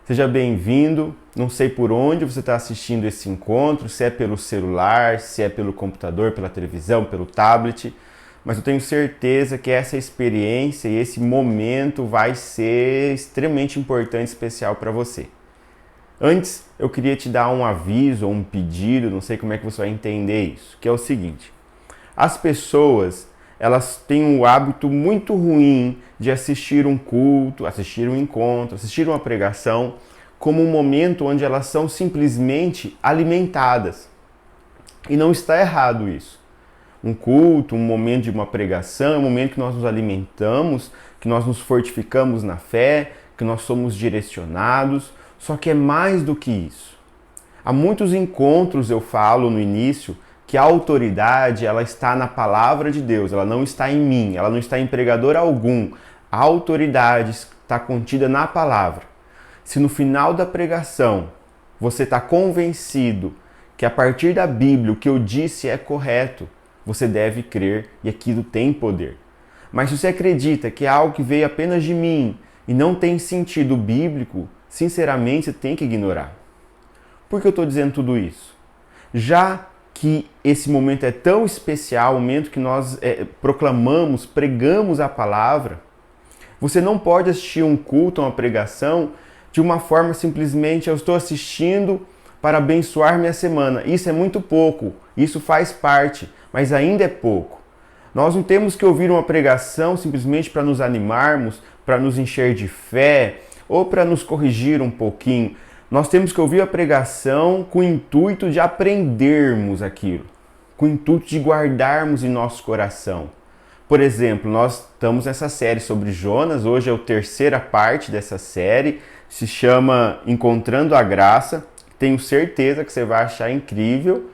Seja bem-vindo. Não sei por onde você está assistindo esse encontro, se é pelo celular, se é pelo computador, pela televisão, pelo tablet, mas eu tenho certeza que essa experiência e esse momento vai ser extremamente importante e especial para você. Antes, eu queria te dar um aviso ou um pedido, não sei como é que você vai entender isso, que é o seguinte: as pessoas, elas têm um hábito muito ruim de assistir um culto, assistir um encontro, assistir uma pregação, como um momento onde elas são simplesmente alimentadas. E não está errado isso. Um culto, um momento de uma pregação, é um momento que nós nos alimentamos, que nós nos fortificamos na fé, que nós somos direcionados, só que é mais do que isso. Há muitos encontros, eu falo no início, que a autoridade ela está na palavra de Deus, ela não está em mim, ela não está em pregador algum. A autoridade está contida na palavra. Se no final da pregação você está convencido que a partir da Bíblia o que eu disse é correto, você deve crer e aquilo tem poder. Mas se você acredita que é algo que veio apenas de mim e não tem sentido bíblico, sinceramente você tem que ignorar. Por que eu estou dizendo tudo isso? Já que esse momento é tão especial, o momento que nós proclamamos, pregamos a palavra, você não pode assistir um culto, uma pregação, de uma forma simplesmente, eu estou assistindo para abençoar minha semana. Isso é muito pouco, isso faz parte, mas ainda é pouco. Nós não temos que ouvir uma pregação simplesmente para nos animarmos, para nos encher de fé, ou para nos corrigir um pouquinho. Nós temos que ouvir a pregação com o intuito de aprendermos aquilo, com o intuito de guardarmos em nosso coração. Por exemplo, nós estamos nessa série sobre Jonas, hoje é a terceira parte dessa série, se chama Encontrando a Graça, tenho certeza que você vai achar incrível.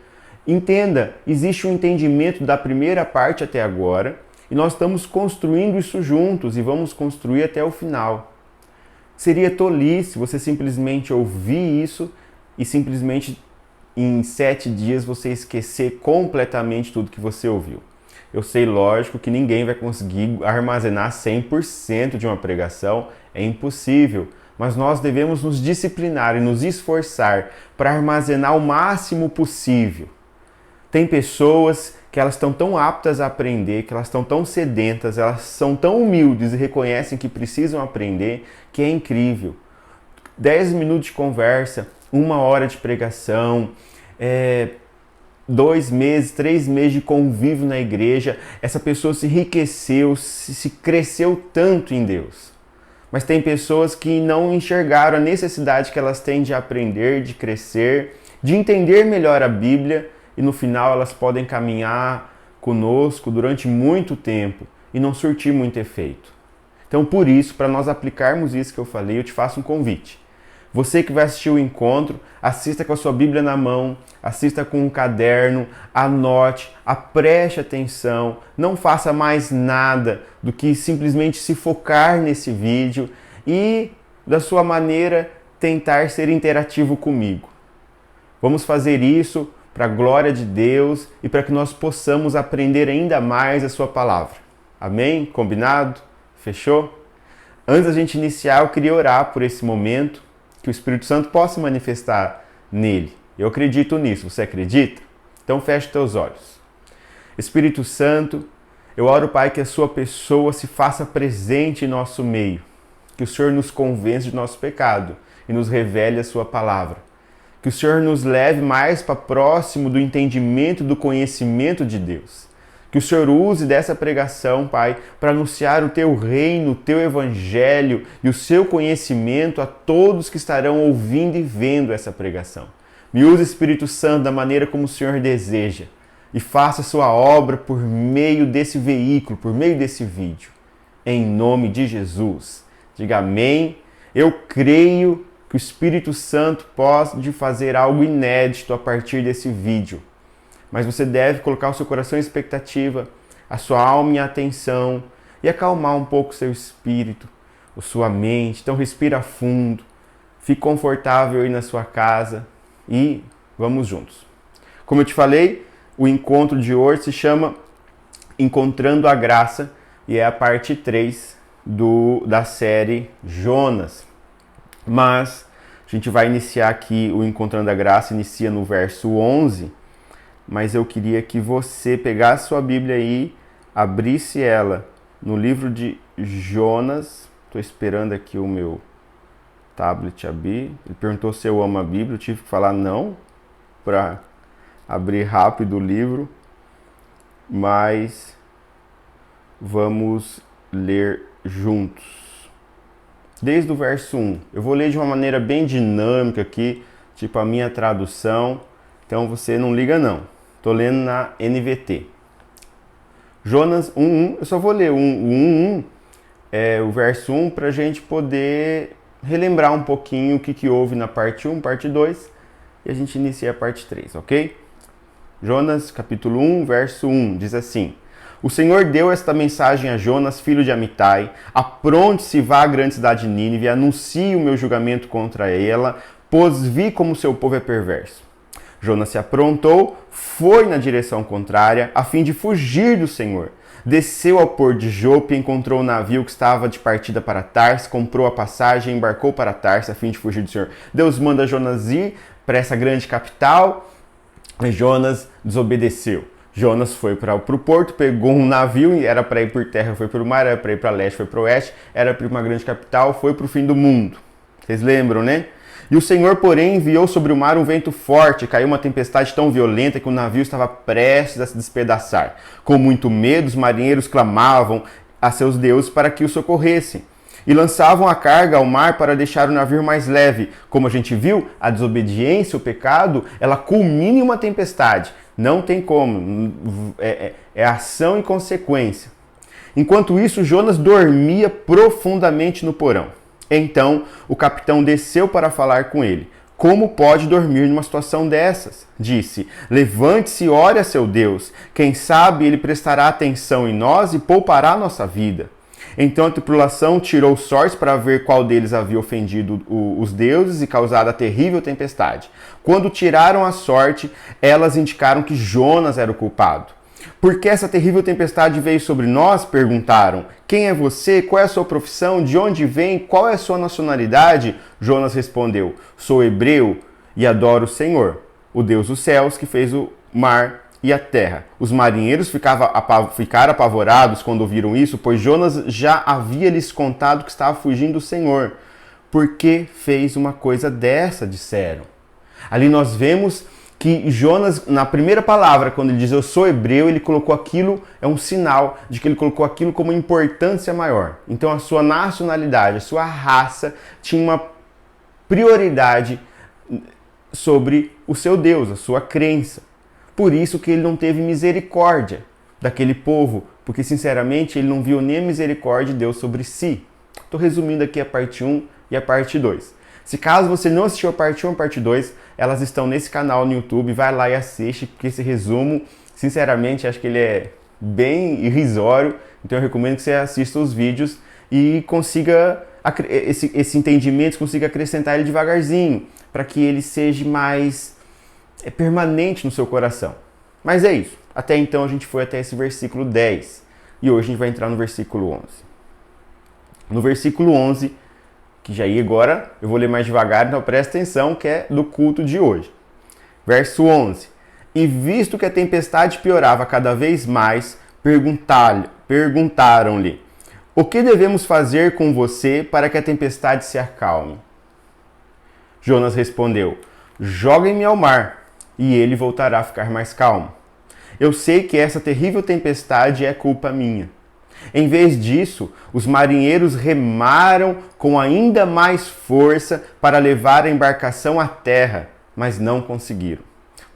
Entenda, existe um entendimento da primeira parte até agora, e nós estamos construindo isso juntos e vamos construir até o final. Seria tolice você simplesmente ouvir isso e simplesmente em 7 dias você esquecer completamente tudo que você ouviu. Eu sei, lógico, que ninguém vai conseguir armazenar 100% de uma pregação, é impossível, mas nós devemos nos disciplinar e nos esforçar para armazenar o máximo possível. Tem pessoas que elas estão tão aptas a aprender, que elas estão tão sedentas, elas são tão humildes e reconhecem que precisam aprender, que é incrível. 10 minutos de conversa, 1 hora de pregação, 2 meses, 3 meses de convívio na igreja, essa pessoa se enriqueceu, se cresceu tanto em Deus. Mas tem pessoas que não enxergaram a necessidade que elas têm de aprender, de crescer, de entender melhor a Bíblia, e no final elas podem caminhar conosco durante muito tempo e não surtir muito efeito. Então, por isso, para nós aplicarmos isso que eu falei, eu te faço um convite. Você que vai assistir o encontro, assista com a sua Bíblia na mão, assista com um caderno, anote, preste atenção, não faça mais nada do que simplesmente se focar nesse vídeo e, da sua maneira, tentar ser interativo comigo. Vamos fazer isso para a glória de Deus e para que nós possamos aprender ainda mais a sua palavra. Amém? Combinado? Fechou? Antes da gente iniciar, eu queria orar por esse momento, que o Espírito Santo possa manifestar nele. Eu acredito nisso. Você acredita? Então feche teus olhos. Espírito Santo, eu oro, Pai, que a sua pessoa se faça presente em nosso meio, que o Senhor nos convença de nosso pecado e nos revele a sua palavra. Que o Senhor nos leve mais para próximo do entendimento, do conhecimento de Deus. Que o Senhor use dessa pregação, Pai, para anunciar o Teu reino, o Teu evangelho e o Seu conhecimento a todos que estarão ouvindo e vendo essa pregação. Me use, Espírito Santo, da maneira como o Senhor deseja e faça a sua obra por meio desse veículo, por meio desse vídeo. Em nome de Jesus. Diga amém. Eu creio que o Espírito Santo pode fazer algo inédito a partir desse vídeo. Mas você deve colocar o seu coração em expectativa, a sua alma em atenção e acalmar um pouco o seu espírito, a sua mente. Então respira fundo, fique confortável aí na sua casa e vamos juntos. Como eu te falei, o encontro de hoje se chama Encontrando a Graça e é a parte 3 da série Jonas. Mas A gente vai iniciar aqui o Encontrando a Graça, inicia no verso 11, mas eu queria que você pegasse sua Bíblia aí, abrisse ela no livro de Jonas. Estou esperando aqui o meu tablet abrir. Ele perguntou se eu amo a Bíblia, eu tive que falar não para abrir rápido o livro, mas vamos ler juntos. Desde o verso 1. Eu vou ler de uma maneira bem dinâmica aqui, tipo a minha tradução, então você não liga não. Estou lendo na NVT. Jonas 1:1, eu só vou ler o 1:1, o verso 1, para a gente poder relembrar um pouquinho o que houve na parte 1, parte 2, e a gente inicia a parte 3, ok? Jonas, capítulo 1, verso 1, diz assim: O Senhor deu esta mensagem a Jonas, filho de Amitai: Apronte-se, vá à grande cidade de Nínive, anuncie o meu julgamento contra ela, pois vi como seu povo é perverso. Jonas se aprontou, foi na direção contrária, a fim de fugir do Senhor. Desceu ao porto de Jope, encontrou o navio que estava de partida para Tarso, comprou a passagem e embarcou para Tarso, a fim de fugir do Senhor. Deus manda Jonas ir para essa grande capital, e Jonas desobedeceu. Jonas foi para o porto, pegou um navio, era para ir por terra, foi para o mar, era para ir para leste, foi para o oeste, era para ir para uma grande capital, foi para o fim do mundo. Vocês lembram, né? E o Senhor, porém, enviou sobre o mar um vento forte, caiu uma tempestade tão violenta que o navio estava prestes a se despedaçar. Com muito medo, os marinheiros clamavam a seus deuses para que o socorressem. E lançavam a carga ao mar para deixar o navio mais leve. Como a gente viu, a desobediência, o pecado, ela culmina em uma tempestade. Não tem como, é ação e consequência. Enquanto isso, Jonas dormia profundamente no porão. Então, o capitão desceu para falar com ele. Como pode dormir numa situação dessas? Disse: Levante-se e ore a seu Deus. Quem sabe ele prestará atenção em nós e poupará a nossa vida. Então a tripulação tirou sortes para ver qual deles havia ofendido os deuses e causado a terrível tempestade. Quando tiraram a sorte, elas indicaram que Jonas era o culpado. Por que essa terrível tempestade veio sobre nós? Perguntaram. Quem é você? Qual é a sua profissão? De onde vem? Qual é a sua nacionalidade? Jonas respondeu: Sou hebreu e adoro o Senhor, o Deus dos céus, que fez o mar e a terra. Os marinheiros ficaram apavorados quando ouviram isso, pois Jonas já havia lhes contado que estava fugindo do Senhor. Por que fez uma coisa dessa? Disseram. Ali nós vemos que Jonas, na primeira palavra, quando ele diz eu sou hebreu, ele colocou aquilo, é um sinal de que ele colocou aquilo como importância maior. Então a sua nacionalidade, a sua raça tinha uma prioridade sobre o seu Deus, a sua crença. Por isso que ele não teve misericórdia daquele povo, porque sinceramente ele não viu nem a misericórdia de Deus sobre si. Estou resumindo aqui a parte 1 e a parte 2. Se caso você não assistiu a parte 1 e a parte 2, elas estão nesse canal no YouTube, vai lá e assiste, porque esse resumo, sinceramente, acho que ele é bem irrisório, então eu recomendo que você assista os vídeos e consiga, esse entendimento, consiga acrescentar ele devagarzinho, para que ele seja mais permanente no seu coração. Mas é isso, até então a gente foi até esse versículo 10, e hoje a gente vai entrar no versículo 11. No versículo 11, que já ia agora, eu vou ler mais devagar, então presta atenção, que é do culto de hoje. Verso 11. E visto que a tempestade piorava cada vez mais, perguntaram-lhe: O que devemos fazer com você para que a tempestade se acalme? Jonas respondeu: Joguem-me ao mar, e ele voltará a ficar mais calmo. Eu sei que essa terrível tempestade é culpa minha. Em vez disso, os marinheiros remaram com ainda mais força para levar a embarcação à terra, mas não conseguiram,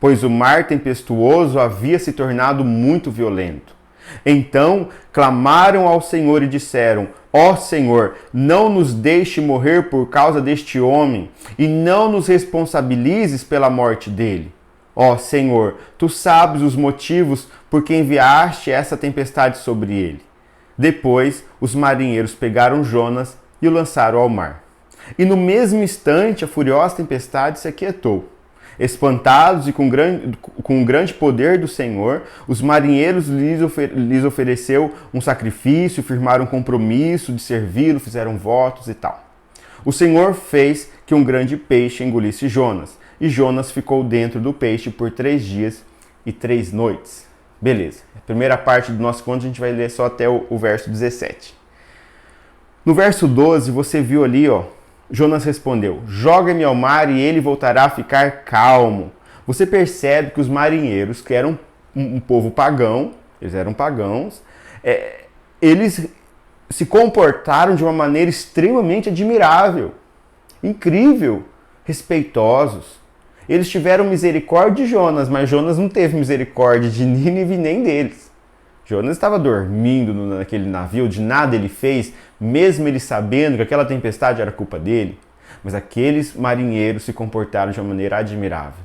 pois o mar tempestuoso havia se tornado muito violento. Então clamaram ao Senhor e disseram: Ó Senhor, não nos deixe morrer por causa deste homem, e não nos responsabilizes pela morte dele. Ó Senhor, tu sabes os motivos por que enviaste essa tempestade sobre ele. Depois, os marinheiros pegaram Jonas e o lançaram ao mar. E no mesmo instante, a furiosa tempestade se aquietou. Espantados e com o grande poder do Senhor, os marinheiros lhes ofereceu um sacrifício, firmaram um compromisso de servi-lo, fizeram votos e tal. O Senhor fez que um grande peixe engolisse Jonas, e Jonas ficou dentro do peixe por 3 dias e 3 noites. Beleza, a primeira parte do nosso conto a gente vai ler só até o verso 17. No verso 12, você viu ali, Jonas respondeu: joga-me ao mar e ele voltará a ficar calmo. Você percebe que os marinheiros, que eram um povo pagão, eles eram pagãos, eles se comportaram de uma maneira extremamente admirável, incrível, respeitosos. Eles tiveram misericórdia de Jonas, mas Jonas não teve misericórdia de Nínive nem deles. Jonas estava dormindo naquele navio, de nada ele fez, mesmo ele sabendo que aquela tempestade era culpa dele. Mas aqueles marinheiros se comportaram de uma maneira admirável.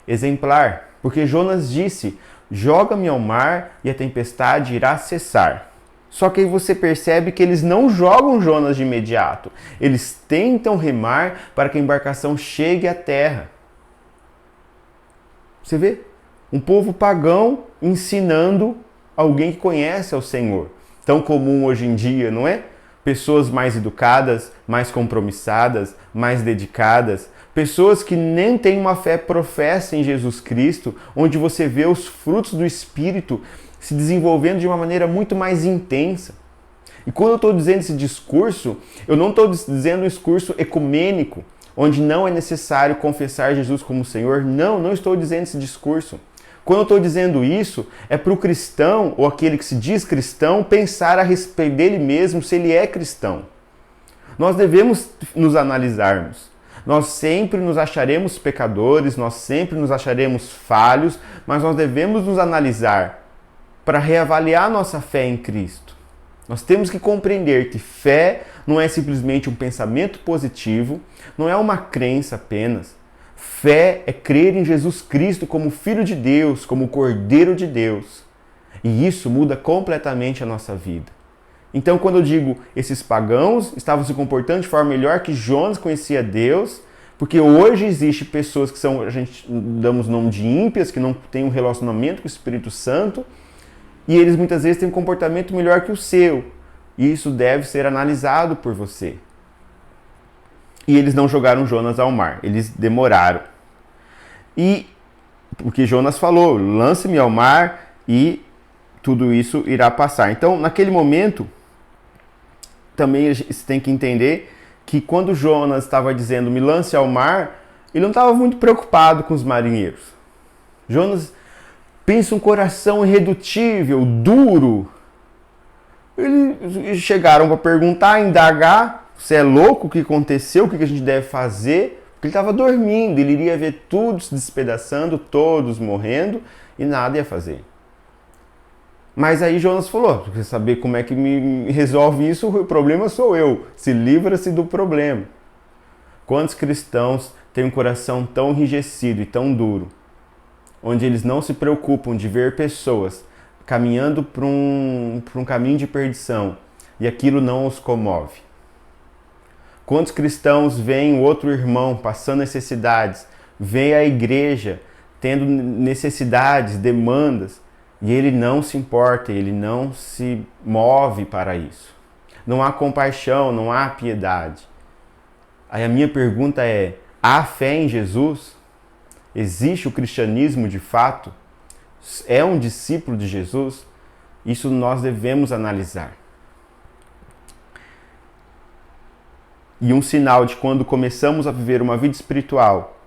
Exemplar, porque Jonas disse: joga-me ao mar e a tempestade irá cessar. Só que aí você percebe que eles não jogam Jonas de imediato. Eles tentam remar para que a embarcação chegue à terra. Você vê? Um povo pagão ensinando alguém que conhece ao Senhor. Tão comum hoje em dia, não é? Pessoas mais educadas, mais compromissadas, mais dedicadas. Pessoas que nem têm uma fé professa em Jesus Cristo, onde você vê os frutos do Espírito se desenvolvendo de uma maneira muito mais intensa. E quando eu estou dizendo esse discurso, eu não estou dizendo um discurso ecumênico, onde não é necessário confessar Jesus como Senhor. Não estou dizendo esse discurso. Quando eu estou dizendo isso, é para o cristão, ou aquele que se diz cristão, pensar a respeito dele mesmo, se ele é cristão. Nós devemos nos analisarmos. Nós sempre nos acharemos pecadores, nós sempre nos acharemos falhos, mas nós devemos nos analisar para reavaliar nossa fé em Cristo. Nós temos que compreender que fé não é simplesmente um pensamento positivo, não é uma crença apenas. Fé é crer em Jesus Cristo como Filho de Deus, como Cordeiro de Deus. E isso muda completamente a nossa vida. Então, quando eu digo esses pagãos estavam se comportando de forma melhor que Jonas conhecia Deus, porque hoje existe pessoas que são, a gente damos o nome de ímpias, que não têm um relacionamento com o Espírito Santo, e eles muitas vezes têm um comportamento melhor que o seu. E isso deve ser analisado por você. E eles não jogaram Jonas ao mar, eles demoraram. E porque Jonas falou: lance-me ao mar e tudo isso irá passar. Então, naquele momento, também você tem que entender que quando Jonas estava dizendo me lance ao mar, ele não estava muito preocupado com os marinheiros. Jonas pensa um coração irredutível, duro. Eles chegaram para perguntar, indagar: você é louco? O que aconteceu? O que a gente deve fazer? Porque ele estava dormindo, ele iria ver tudo se despedaçando, todos morrendo e nada ia fazer. Mas aí Jonas falou: quer saber como é que me resolve isso? O problema sou eu. Se livra-se do problema. Quantos cristãos têm um coração tão enrijecido e tão duro, onde eles não se preocupam de ver pessoas caminhando para um caminho de perdição e aquilo não os comove? Quantos cristãos veem outro irmão passando necessidades, veem a igreja tendo necessidades, demandas, e ele não se importa, ele não se move para isso. Não há compaixão, não há piedade. Aí a minha pergunta é: há fé em Jesus? Existe o cristianismo de fato? É um discípulo de Jesus? Isso nós devemos analisar. E um sinal de quando começamos a viver uma vida espiritual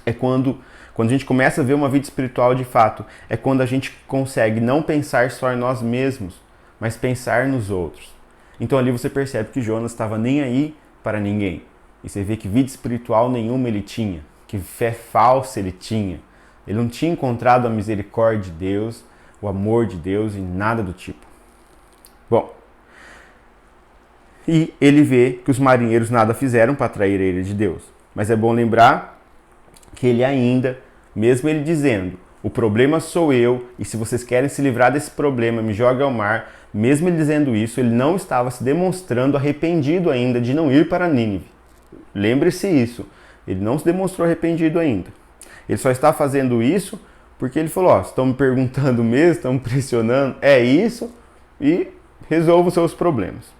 é quando a gente começa a ver uma vida espiritual de fato, é quando a gente consegue não pensar só em nós mesmos, mas pensar nos outros. Então ali você percebe que Jonas estava nem aí para ninguém. E você vê que vida espiritual nenhuma ele tinha, que fé falsa ele tinha. Ele não tinha encontrado a misericórdia de Deus, o amor de Deus e nada do tipo. Bom, e ele vê que os marinheiros nada fizeram para atrair a ira de Deus. Mas é bom lembrar que ele ainda, mesmo ele dizendo: o problema sou eu, e se vocês querem se livrar desse problema, me jogue ao mar. Mesmo ele dizendo isso, ele não estava se demonstrando arrependido ainda de não ir para Nínive. Lembre-se isso. Ele não se demonstrou arrependido ainda. Ele só está fazendo isso porque ele falou: estão me perguntando mesmo, estão me pressionando, é isso, e resolva os seus problemas.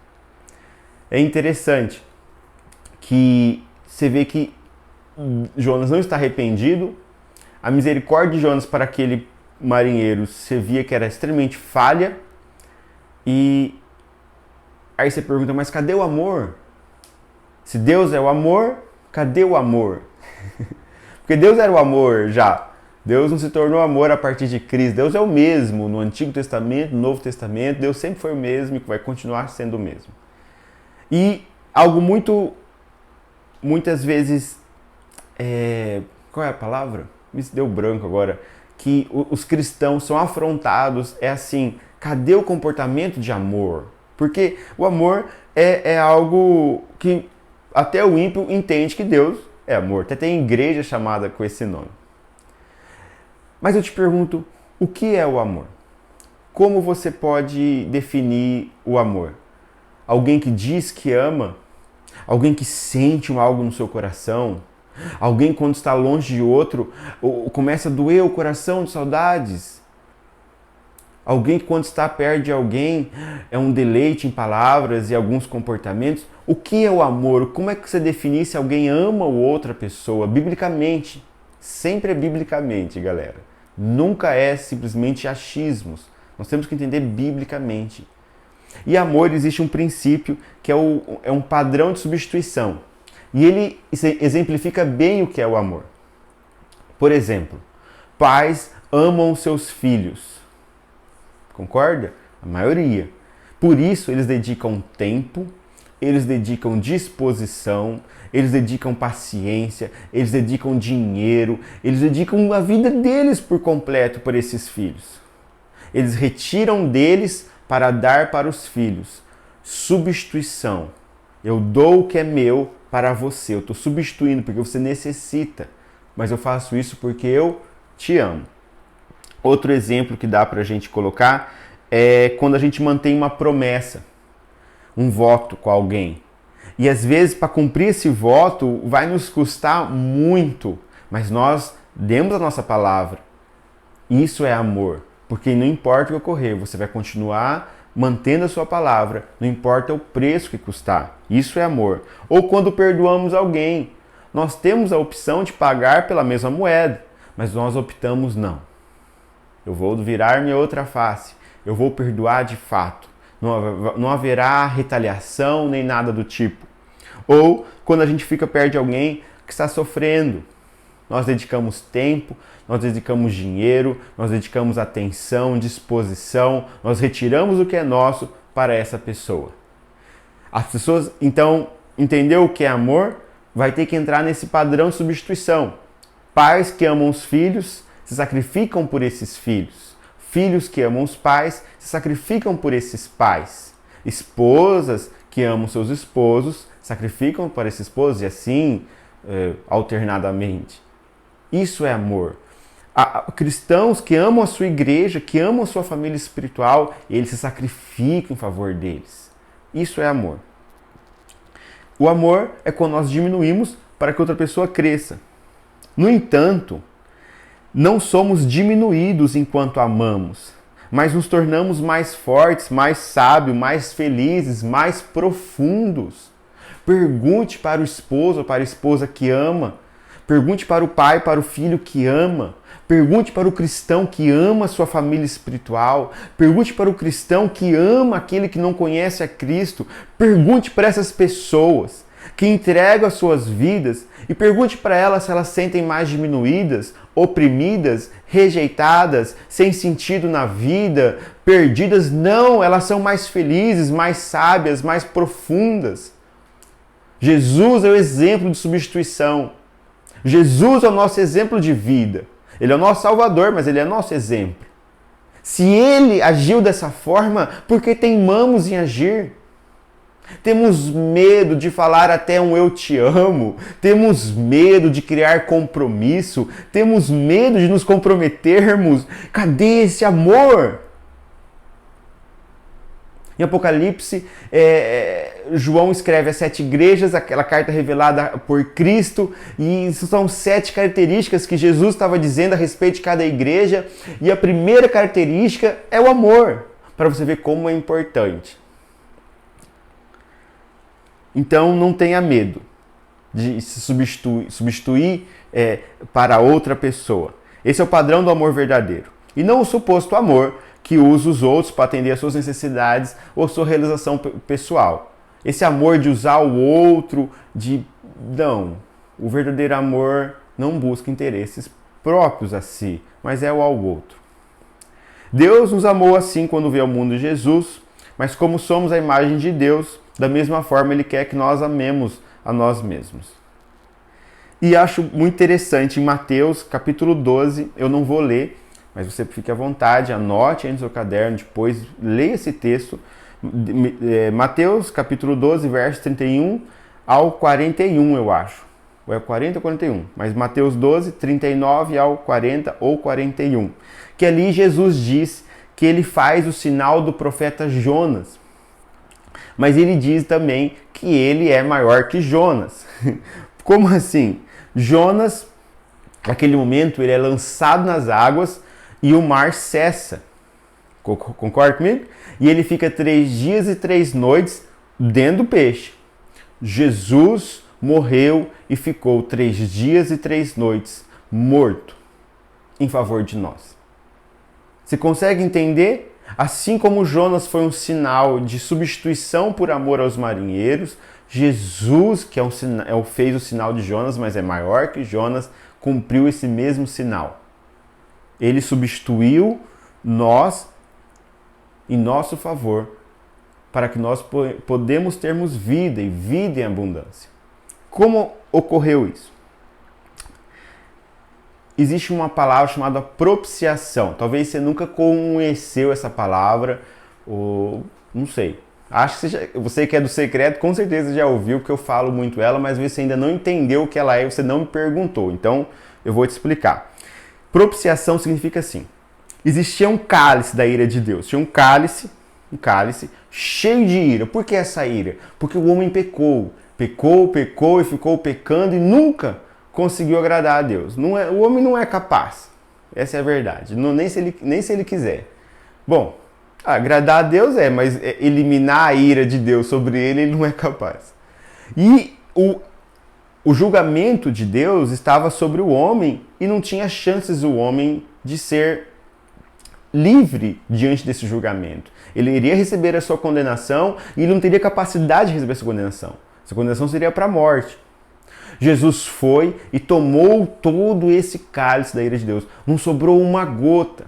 É interessante que você vê que Jonas não está arrependido, a misericórdia de Jonas para aquele marinheiro você via que era extremamente falha, e aí você pergunta, mas cadê o amor? Se Deus é o amor, cadê o amor? Porque Deus era o amor já. Deus não se tornou amor a partir de Cristo. Deus é o mesmo no Antigo Testamento, no Novo Testamento. Deus sempre foi o mesmo e vai continuar sendo o mesmo. E algo muitas vezes, qual é a palavra? Me deu branco agora. Que os cristãos são afrontados, é assim, cadê o comportamento de amor? Porque o amor é algo que até o ímpio entende que Deus é amor. Até tem igreja chamada com esse nome. Mas eu te pergunto, o que é o amor? Como você pode definir o amor? Alguém que diz que ama? Alguém que sente algo no seu coração? Alguém quando está longe de outro, começa a doer o coração de saudades? Alguém que quando está perto de alguém, é um deleite em palavras e alguns comportamentos? O que é o amor? Como é que você define se alguém ama outra pessoa? Biblicamente. Sempre é biblicamente, galera. Nunca é simplesmente achismos. Nós temos que entender biblicamente. E amor, existe um princípio que é um padrão de substituição. E ele exemplifica bem o que é o amor. Por exemplo, pais amam seus filhos. Concorda? A maioria. Por isso, eles dedicam tempo, eles dedicam disposição, eles dedicam paciência, eles dedicam dinheiro, eles dedicam a vida deles por completo para esses filhos. Eles retiram deles para dar para os filhos. Substituição. Eu dou o que é meu para você. Eu estou substituindo porque você necessita. Mas eu faço isso porque eu te amo. Outro exemplo que dá para a gente colocar é quando a gente mantém uma promessa, um voto com alguém. E às vezes para cumprir esse voto vai nos custar muito, mas nós demos a nossa palavra. Isso é amor, porque não importa o que ocorrer, você vai continuar mantendo a sua palavra, não importa o preço que custar. Isso é amor. Ou quando perdoamos alguém, nós temos a opção de pagar pela mesma moeda, mas nós optamos não. Eu vou virar minha outra face, eu vou perdoar de fato. Não haverá retaliação nem nada do tipo. Ou quando a gente fica perto de alguém que está sofrendo, nós dedicamos tempo, nós dedicamos dinheiro, nós dedicamos atenção, disposição, nós retiramos o que é nosso para essa pessoa. As pessoas, então, entendeu o que é amor? Vai ter que entrar nesse padrão de substituição. Pais que amam os filhos se sacrificam por esses filhos. Filhos que amam os pais se sacrificam por esses pais. Esposas que amam seus esposos sacrificam por esses esposos e assim alternadamente. Isso é amor. Cristãos que amam a sua igreja, que amam a sua família espiritual, eles se sacrificam em favor deles. Isso é amor. O amor é quando nós diminuímos para que outra pessoa cresça. No entanto, não somos diminuídos enquanto amamos, mas nos tornamos mais fortes, mais sábios, mais felizes, mais profundos. Pergunte para o esposo ou para a esposa que ama. Pergunte para o pai, para o filho que ama. Pergunte para o cristão que ama a sua família espiritual. Pergunte para o cristão que ama aquele que não conhece a Cristo. Pergunte para essas pessoas que entregam as suas vidas e pergunte para elas se elas sentem mais diminuídas, oprimidas, rejeitadas, sem sentido na vida, perdidas. Não, elas são mais felizes, mais sábias, mais profundas. Jesus é o exemplo de substituição. Jesus é o nosso exemplo de vida. Ele é o nosso Salvador, mas ele é nosso exemplo. Se ele agiu dessa forma, por que teimamos em agir? Temos medo de falar até um eu te amo, temos medo de criar compromisso, temos medo de nos comprometermos. Cadê esse amor? Em Apocalipse, João escreve as 7 igrejas, aquela carta revelada por Cristo, e são 7 características que Jesus estava dizendo a respeito de cada igreja, e a primeira característica é o amor, para você ver como é importante. Então não tenha medo. de se substituir para outra pessoa. Esse é o padrão do amor verdadeiro. E não o suposto amor que usa os outros para atender às suas necessidades ou sua realização pessoal. Esse amor de usar o outro, Não. O verdadeiro amor não busca interesses próprios a si, mas é o ao outro. Deus nos amou assim quando veio ao mundo Jesus, mas como somos a imagem de Deus, da mesma forma Ele quer que nós amemos a nós mesmos. E acho muito interessante, em Mateus capítulo 12, eu não vou ler, mas você fique à vontade, anote aí no seu caderno, depois leia esse texto. Mateus capítulo 12, versos 31 ao 41, eu acho. Ou é 40 ou 41, mas Mateus 12, 39 ao 40 ou 41. Que ali Jesus diz que ele faz o sinal do profeta Jonas. Mas ele diz também que ele é maior que Jonas. Como assim? Jonas, naquele momento, ele é lançado nas águas e o mar cessa. Concorda comigo? E ele fica 3 dias e 3 noites dentro do peixe. Jesus morreu e ficou 3 dias e 3 noites morto em favor de nós. Você consegue entender? Assim como Jonas foi um sinal de substituição por amor aos marinheiros, Jesus, que fez o sinal de Jonas, mas é maior que Jonas, cumpriu esse mesmo sinal. Ele substituiu nós em nosso favor, para que nós podemos termos vida e vida em abundância. Como ocorreu isso? Existe uma palavra chamada propiciação. Talvez você nunca conheceu essa palavra, ou não sei. Acho que você que é do secreto, com certeza já ouviu, porque eu falo muito ela, mas você ainda não entendeu o que ela é, você não me perguntou. Então, eu vou te explicar. Propiciação significa assim: existia um cálice da ira de Deus. Tinha um cálice cheio de ira. Por que essa ira? Porque o homem pecou e ficou pecando e nunca conseguiu agradar a Deus. O homem não é capaz. Essa é a verdade. Nem se ele quiser. Bom, agradar a Deus mas eliminar a ira de Deus sobre ele não é capaz. E o julgamento de Deus estava sobre o homem e não tinha chances o homem de ser livre diante desse julgamento. Ele iria receber a sua condenação e ele não teria capacidade de receber essa condenação. Essa condenação seria para a morte. Jesus foi e tomou todo esse cálice da ira de Deus. Não sobrou uma gota.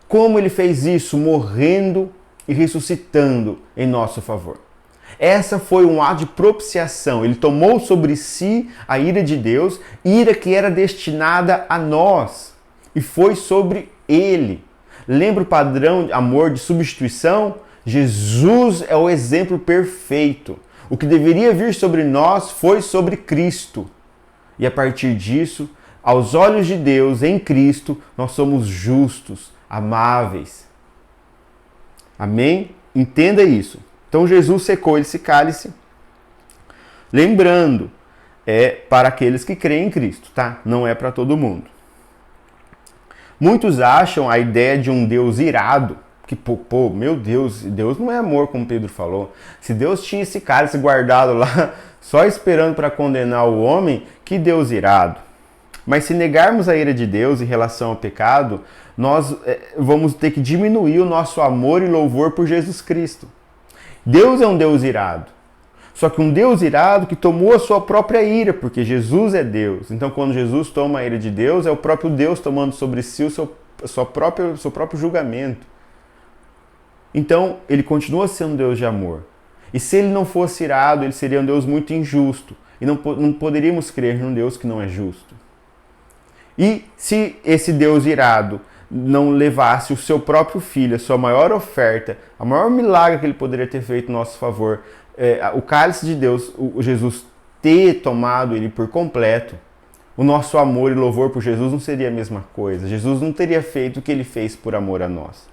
Como ele fez isso? Morrendo e ressuscitando em nosso favor. Essa foi um ato de propiciação. Ele tomou sobre si a ira de Deus, ira que era destinada a nós, e foi sobre ele. Lembra o padrão de amor de substituição? Jesus é o exemplo perfeito. O que deveria vir sobre nós foi sobre Cristo. E a partir disso, aos olhos de Deus, em Cristo, nós somos justos, amáveis. Amém? Entenda isso. Então Jesus secou esse cálice. Lembrando, é para aqueles que creem em Cristo, tá? Não é para todo mundo. Muitos acham a ideia de um Deus irado, que, meu Deus não é amor, como Pedro falou. Se Deus tinha esse cálice guardado lá, só esperando para condenar o homem, que Deus irado. Mas se negarmos a ira de Deus em relação ao pecado, nós vamos ter que diminuir o nosso amor e louvor por Jesus Cristo. Deus é um Deus irado. Só que um Deus irado que tomou a sua própria ira, porque Jesus é Deus. Então, quando Jesus toma a ira de Deus, é o próprio Deus tomando sobre si o seu próprio julgamento. Então, ele continua sendo um Deus de amor. E se ele não fosse irado, ele seria um Deus muito injusto. E não poderíamos crer num Deus que não é justo. E se esse Deus irado não levasse o seu próprio filho, a sua maior oferta, a maior milagre que ele poderia ter feito em nosso favor, o cálice de Deus, o Jesus ter tomado ele por completo, o nosso amor e louvor por Jesus não seria a mesma coisa. Jesus não teria feito o que ele fez por amor a nós.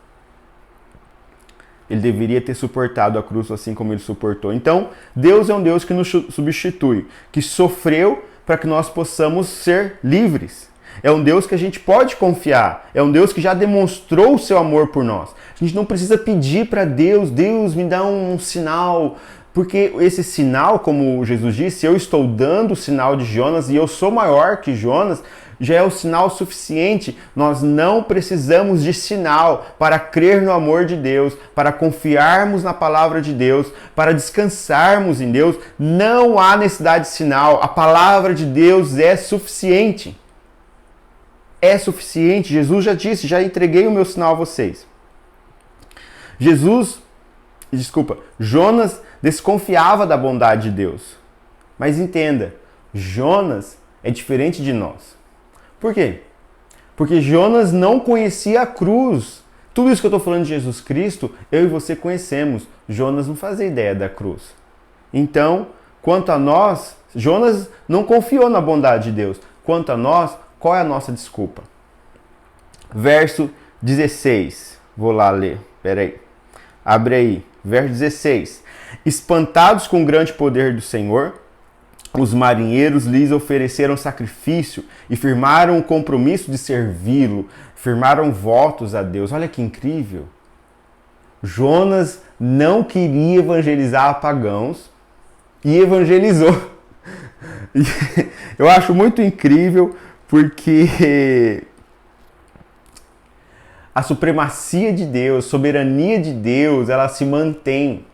Ele deveria ter suportado a cruz assim como ele suportou. Então, Deus é um Deus que nos substitui, que sofreu para que nós possamos ser livres. É um Deus que a gente pode confiar. É um Deus que já demonstrou o seu amor por nós. A gente não precisa pedir para Deus, Deus me dá um sinal, Porque esse sinal, como Jesus disse, eu estou dando o sinal de Jonas e eu sou maior que Jonas, já é o sinal suficiente. Nós não precisamos de sinal para crer no amor de Deus, para confiarmos na palavra de Deus, para descansarmos em Deus. Não há necessidade de sinal. A palavra de Deus é suficiente. É suficiente. Jesus já disse, já entreguei o meu sinal a vocês. Jonas desconfiava da bondade de Deus. Mas entenda, Jonas é diferente de nós. Por quê? Porque Jonas não conhecia a cruz. Tudo isso que eu estou falando de Jesus Cristo, eu e você conhecemos. Jonas não fazia ideia da cruz. Então, quanto a nós, Jonas não confiou na bondade de Deus. Quanto a nós, qual é a nossa desculpa? Verso 16. Vou lá ler. Peraí. Abre aí. Verso 16. Espantados com o grande poder do Senhor, os marinheiros lhes ofereceram sacrifício e firmaram o compromisso de servi-lo, firmaram votos a Deus. Olha que incrível! Jonas não queria evangelizar pagãos e evangelizou. Eu acho muito incrível porque a supremacia de Deus, a soberania de Deus, ela se mantém.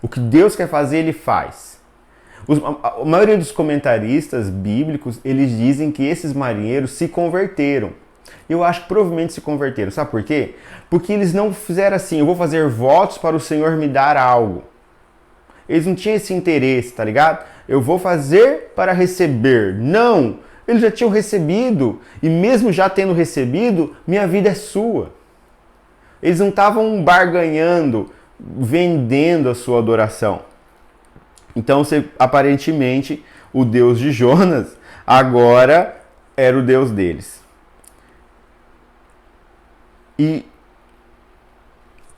O que Deus quer fazer, Ele faz. A maioria dos comentaristas bíblicos, eles dizem que esses marinheiros se converteram. Eu acho que provavelmente se converteram. Sabe por quê? Porque eles não fizeram assim, eu vou fazer votos para o Senhor me dar algo. Eles não tinham esse interesse, tá ligado? Eu vou fazer para receber. Não! Eles já tinham recebido. E mesmo já tendo recebido, minha vida é sua. Eles não estavam barganhando, vendendo a sua adoração. Então, aparentemente, o Deus de Jonas agora era o Deus deles. E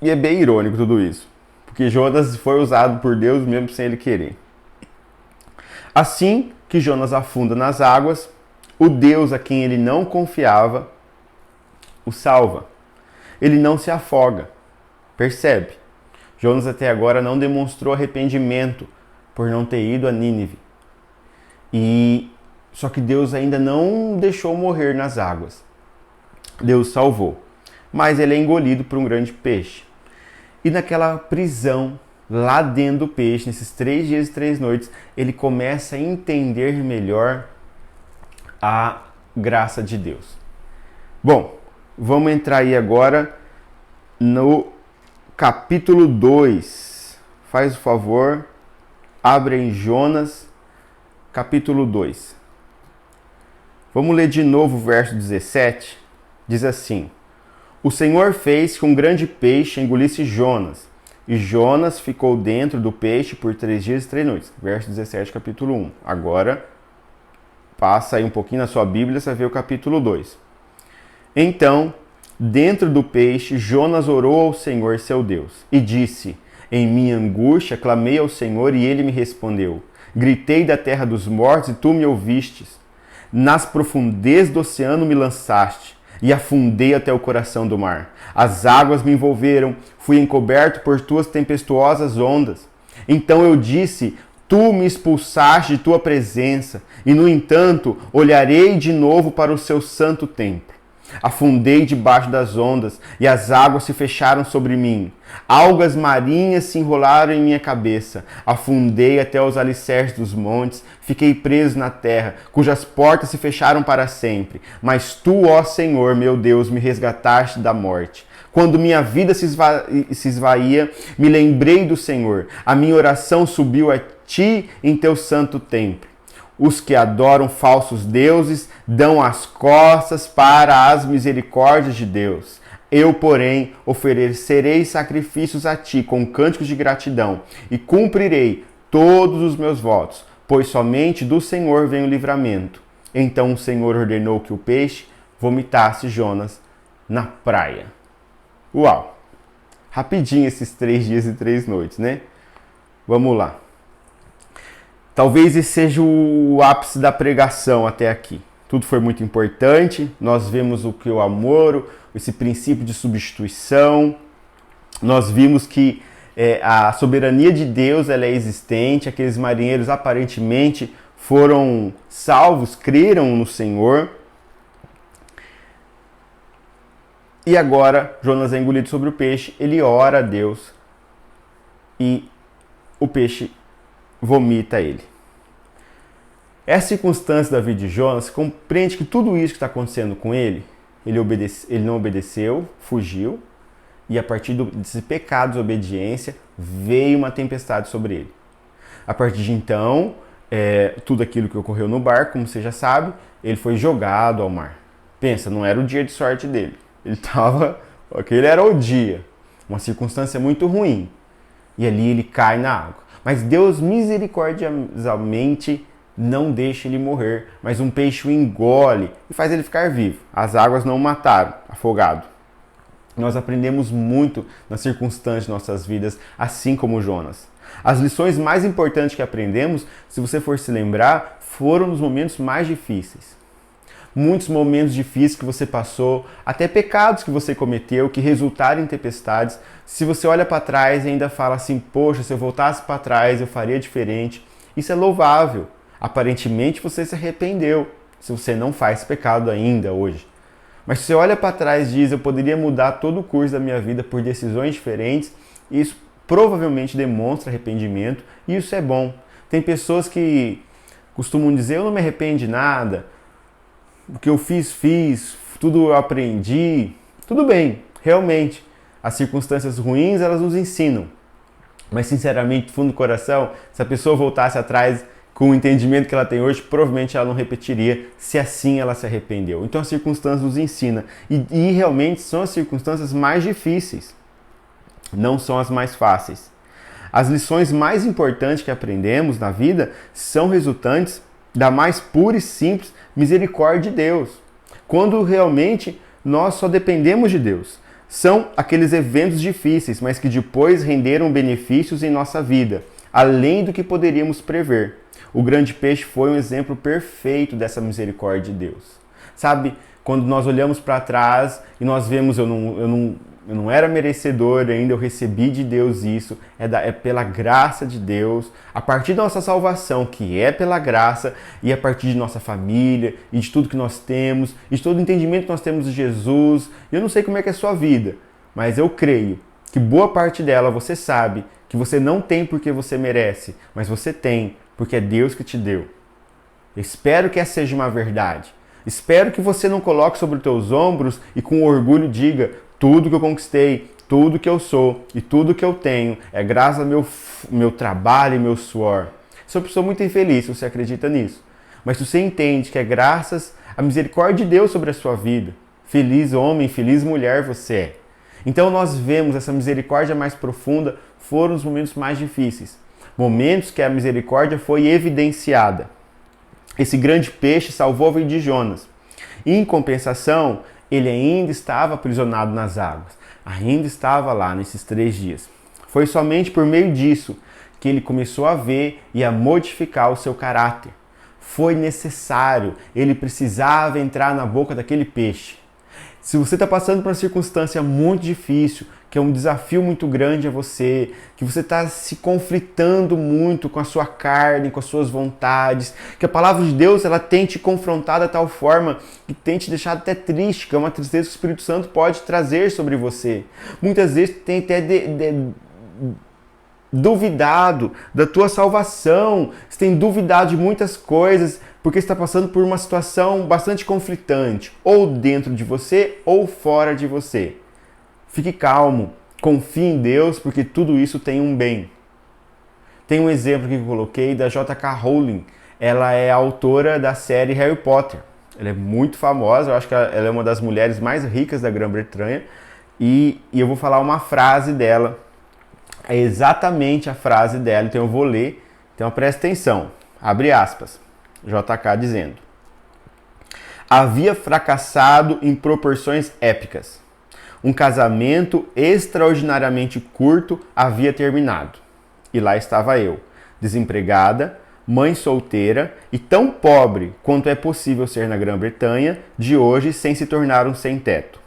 é bem irônico tudo isso. Porque Jonas foi usado por Deus mesmo sem ele querer. Assim que Jonas afunda nas águas, o Deus a quem ele não confiava o salva. Ele não se afoga. Percebe? Jonas até agora não demonstrou arrependimento por não ter ido a Nínive. Só que Deus ainda não deixou morrer nas águas. Deus salvou. Mas ele é engolido por um grande peixe. E naquela prisão, lá dentro do peixe, nesses 3 dias e 3 noites, ele começa a entender melhor a graça de Deus. Bom, vamos entrar aí agora no capítulo 2. Faz o favor. Abre em Jonas, capítulo 2. Vamos ler de novo o verso 17. Diz assim: O Senhor fez que um grande peixe engolisse Jonas, e Jonas ficou dentro do peixe por 3 dias e 3 noites. Verso 17, capítulo 1. Agora, passa aí um pouquinho na sua Bíblia, você vai ver o capítulo 2. Então, dentro do peixe, Jonas orou ao Senhor seu Deus, e disse: Em minha angústia, clamei ao Senhor e ele me respondeu. Gritei da terra dos mortos e tu me ouvistes. Nas profundezas do oceano me lançaste e afundei até o coração do mar. As águas me envolveram, fui encoberto por tuas tempestuosas ondas. Então eu disse: Tu me expulsaste de tua presença, e no entanto olharei de novo para o seu santo templo. Afundei debaixo das ondas, e as águas se fecharam sobre mim. Algas marinhas se enrolaram em minha cabeça. Afundei até os alicerces dos montes, fiquei preso na terra, cujas portas se fecharam para sempre. Mas tu, ó Senhor, meu Deus, me resgataste da morte. Quando minha vida se esvaía, me lembrei do Senhor. A minha oração subiu a ti em teu santo templo. Os que adoram falsos deuses dão as costas para as misericórdias de Deus. Eu, porém, oferecerei sacrifícios a ti com cânticos de gratidão e cumprirei todos os meus votos, pois somente do Senhor vem o livramento. Então o Senhor ordenou que o peixe vomitasse Jonas na praia. Uau! Rapidinho esses 3 dias e 3 noites, né? Vamos lá. Talvez esse seja o ápice da pregação até aqui. Tudo foi muito importante. Nós vemos o que o amor, esse princípio de substituição. Nós vimos que a soberania de Deus ela é existente, aqueles marinheiros aparentemente foram salvos, creram no Senhor. E agora Jonas é engolido sobre o peixe, ele ora a Deus e o peixe vomita ele. Essa circunstância da vida de Jonas compreende que tudo isso que está acontecendo com ele, ele não obedeceu, fugiu, e a partir desse pecado de desobediência veio uma tempestade sobre ele. A partir de então, tudo aquilo que ocorreu no barco, como você já sabe, ele foi jogado ao mar. Pensa, não era o dia de sorte dele. Aquele era o dia, uma circunstância muito ruim. E ali ele cai na água. Mas Deus misericordiosamente não deixa ele morrer, mas um peixe o engole e faz ele ficar vivo. As águas não o mataram, afogado. Nós aprendemos muito nas circunstâncias de nossas vidas, assim como Jonas. As lições mais importantes que aprendemos, se você for se lembrar, foram nos momentos mais difíceis. Muitos momentos difíceis que você passou, até pecados que você cometeu, que resultaram em tempestades. Se você olha para trás e ainda fala assim, poxa, se eu voltasse para trás eu faria diferente. Isso é louvável. Aparentemente você se arrependeu, se você não faz pecado ainda hoje. Mas se você olha para trás e diz, eu poderia mudar todo o curso da minha vida por decisões diferentes, isso provavelmente demonstra arrependimento e isso é bom. Tem pessoas que costumam dizer, eu não me arrependo de nada, o que eu fiz, tudo eu aprendi. Tudo bem, realmente, as circunstâncias ruins elas nos ensinam. Mas sinceramente, do fundo do coração, se a pessoa voltasse atrás com o entendimento que ela tem hoje, provavelmente ela não repetiria se assim ela se arrependeu. Então as circunstâncias nos ensinam. E realmente são as circunstâncias mais difíceis, não são as mais fáceis. As lições mais importantes que aprendemos na vida são resultantes da mais pura e simples misericórdia de Deus. Quando realmente nós só dependemos de Deus. São aqueles eventos difíceis, mas que depois renderam benefícios em nossa vida, além do que poderíamos prever. O grande peixe foi um exemplo perfeito dessa misericórdia de Deus. Sabe, quando nós olhamos para trás e nós vemos, eu não era merecedor ainda, eu recebi de Deus isso, é pela graça de Deus, a partir da nossa salvação, que é pela graça, e a partir de nossa família, e de tudo que nós temos, e de todo o entendimento que nós temos de Jesus. Eu não sei como é que é a sua vida, mas eu creio que boa parte dela você sabe que você não tem porque você merece, mas você tem porque é Deus que te deu. Eu espero que essa seja uma verdade. Espero que você não coloque sobre os teus ombros e com orgulho diga, tudo que eu conquistei, tudo que eu sou e tudo que eu tenho é graças ao meu trabalho e meu suor. Sou uma pessoa muito infeliz se você acredita nisso. Mas se você entende que é graças à misericórdia de Deus sobre a sua vida, feliz homem, feliz mulher você é. Então nós vemos essa misericórdia mais profunda foram os momentos mais difíceis. Momentos que a misericórdia foi evidenciada. Esse grande peixe salvou a vida de Jonas. E, em compensação, ele ainda estava aprisionado nas águas. Ainda estava lá nesses 3 dias. Foi somente por meio disso que ele começou a ver e a modificar o seu caráter. Foi necessário, ele precisava entrar na boca daquele peixe. Se você está passando por uma circunstância muito difícil, que é um desafio muito grande a você, que você está se conflitando muito com a sua carne, com as suas vontades, que a palavra de Deus ela tem te confrontado de tal forma que tem te deixado até triste, que é uma tristeza que o Espírito Santo pode trazer sobre você. Muitas vezes tem até duvidado da tua salvação, você tem duvidado de muitas coisas, porque está passando por uma situação bastante conflitante, ou dentro de você, ou fora de você. Fique calmo, confie em Deus, porque tudo isso tem um bem. Tem um exemplo que eu coloquei da J.K. Rowling. Ela é a autora da série Harry Potter. Ela é muito famosa, eu acho que ela é uma das mulheres mais ricas da Grã-Bretanha. E eu vou falar uma frase dela. É exatamente a frase dela, então eu vou ler. Então presta atenção. Abre aspas. J.K. dizendo: havia fracassado em proporções épicas. Um casamento extraordinariamente curto havia terminado. E lá estava eu, desempregada, mãe solteira e tão pobre quanto é possível ser na Grã-Bretanha de hoje sem se tornar um sem-teto.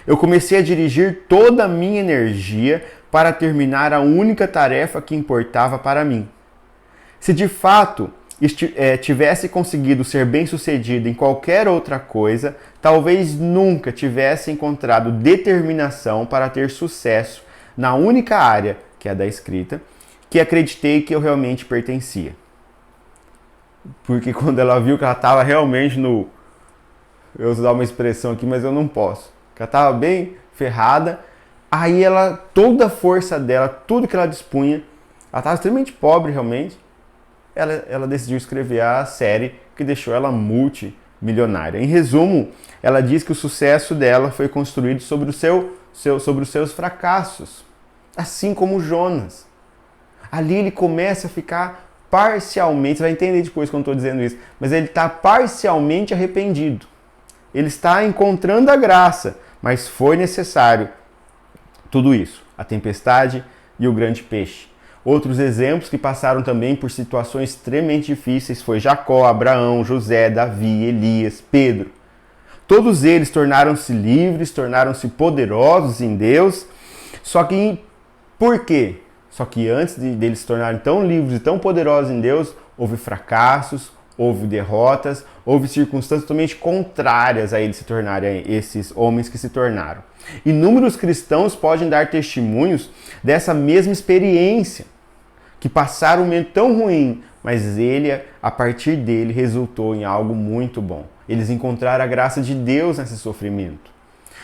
Eu comecei a dirigir toda a minha energia para terminar a única tarefa que importava para mim. Se de fato tivesse conseguido ser bem-sucedido em qualquer outra coisa, talvez nunca tivesse encontrado determinação para ter sucesso na única área, que é a da escrita, que acreditei que eu realmente pertencia. Porque quando ela viu que ela estava realmente no... Eu vou usar uma expressão aqui, mas eu não posso. Que ela estava bem ferrada, aí ela, toda a força dela, tudo que ela dispunha, ela estava extremamente pobre realmente, ela decidiu escrever a série que deixou ela multimilionária. Em resumo, ela diz que o sucesso dela foi construído sobre os seus fracassos, assim como Jonas. Ali ele começa a ficar parcialmente, você vai entender depois quando eu estou dizendo isso, mas ele está parcialmente arrependido. Ele está encontrando a graça, mas foi necessário tudo isso, a tempestade e o grande peixe. Outros exemplos que passaram também por situações extremamente difíceis foi Jacó, Abraão, José, Davi, Elias, Pedro. Todos eles tornaram-se livres, tornaram-se poderosos em Deus. Só que por quê? Só que antes deles se tornarem tão livres e tão poderosos em Deus, houve fracassos, houve derrotas, houve circunstâncias totalmente contrárias a eles se tornarem esses homens que se tornaram. Inúmeros cristãos podem dar testemunhos dessa mesma experiência, que passaram um momento tão ruim, mas a partir dele, resultou em algo muito bom. Eles encontraram a graça de Deus nesse sofrimento.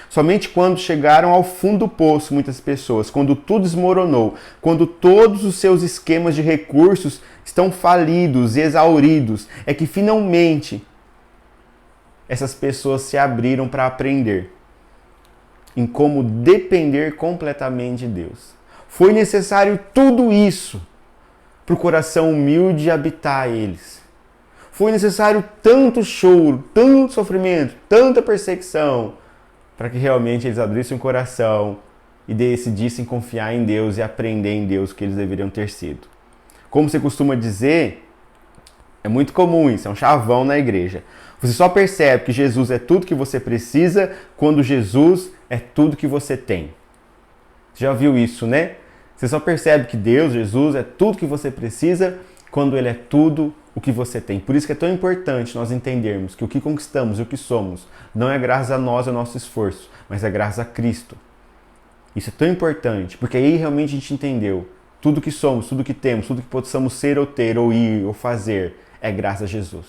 Somente quando chegaram ao fundo do poço, muitas pessoas, quando tudo desmoronou, quando todos os seus esquemas de recursos estão falidos e exauridos, é que finalmente essas pessoas se abriram para aprender em como depender completamente de Deus. Foi necessário tudo isso para o coração humilde habitar eles. Foi necessário tanto choro, tanto sofrimento, tanta perseguição, para que realmente eles abrissem o coração e decidissem confiar em Deus e aprender em Deus o que eles deveriam ter sido. Como você costuma dizer, é muito comum isso, é um chavão na igreja. Você só percebe que Jesus é tudo que você precisa quando Jesus é tudo que você tem. Você já viu isso, né? Você só percebe que Deus, Jesus, é tudo que você precisa quando Ele é tudo o que você tem. Por isso que é tão importante nós entendermos que o que conquistamos e o que somos não é graças a nós, ao nosso esforço, mas é graças a Cristo. Isso é tão importante, porque aí realmente a gente entendeu. Tudo que somos, tudo que temos, tudo que possamos ser ou ter, ou ir, ou fazer, é graças a Jesus.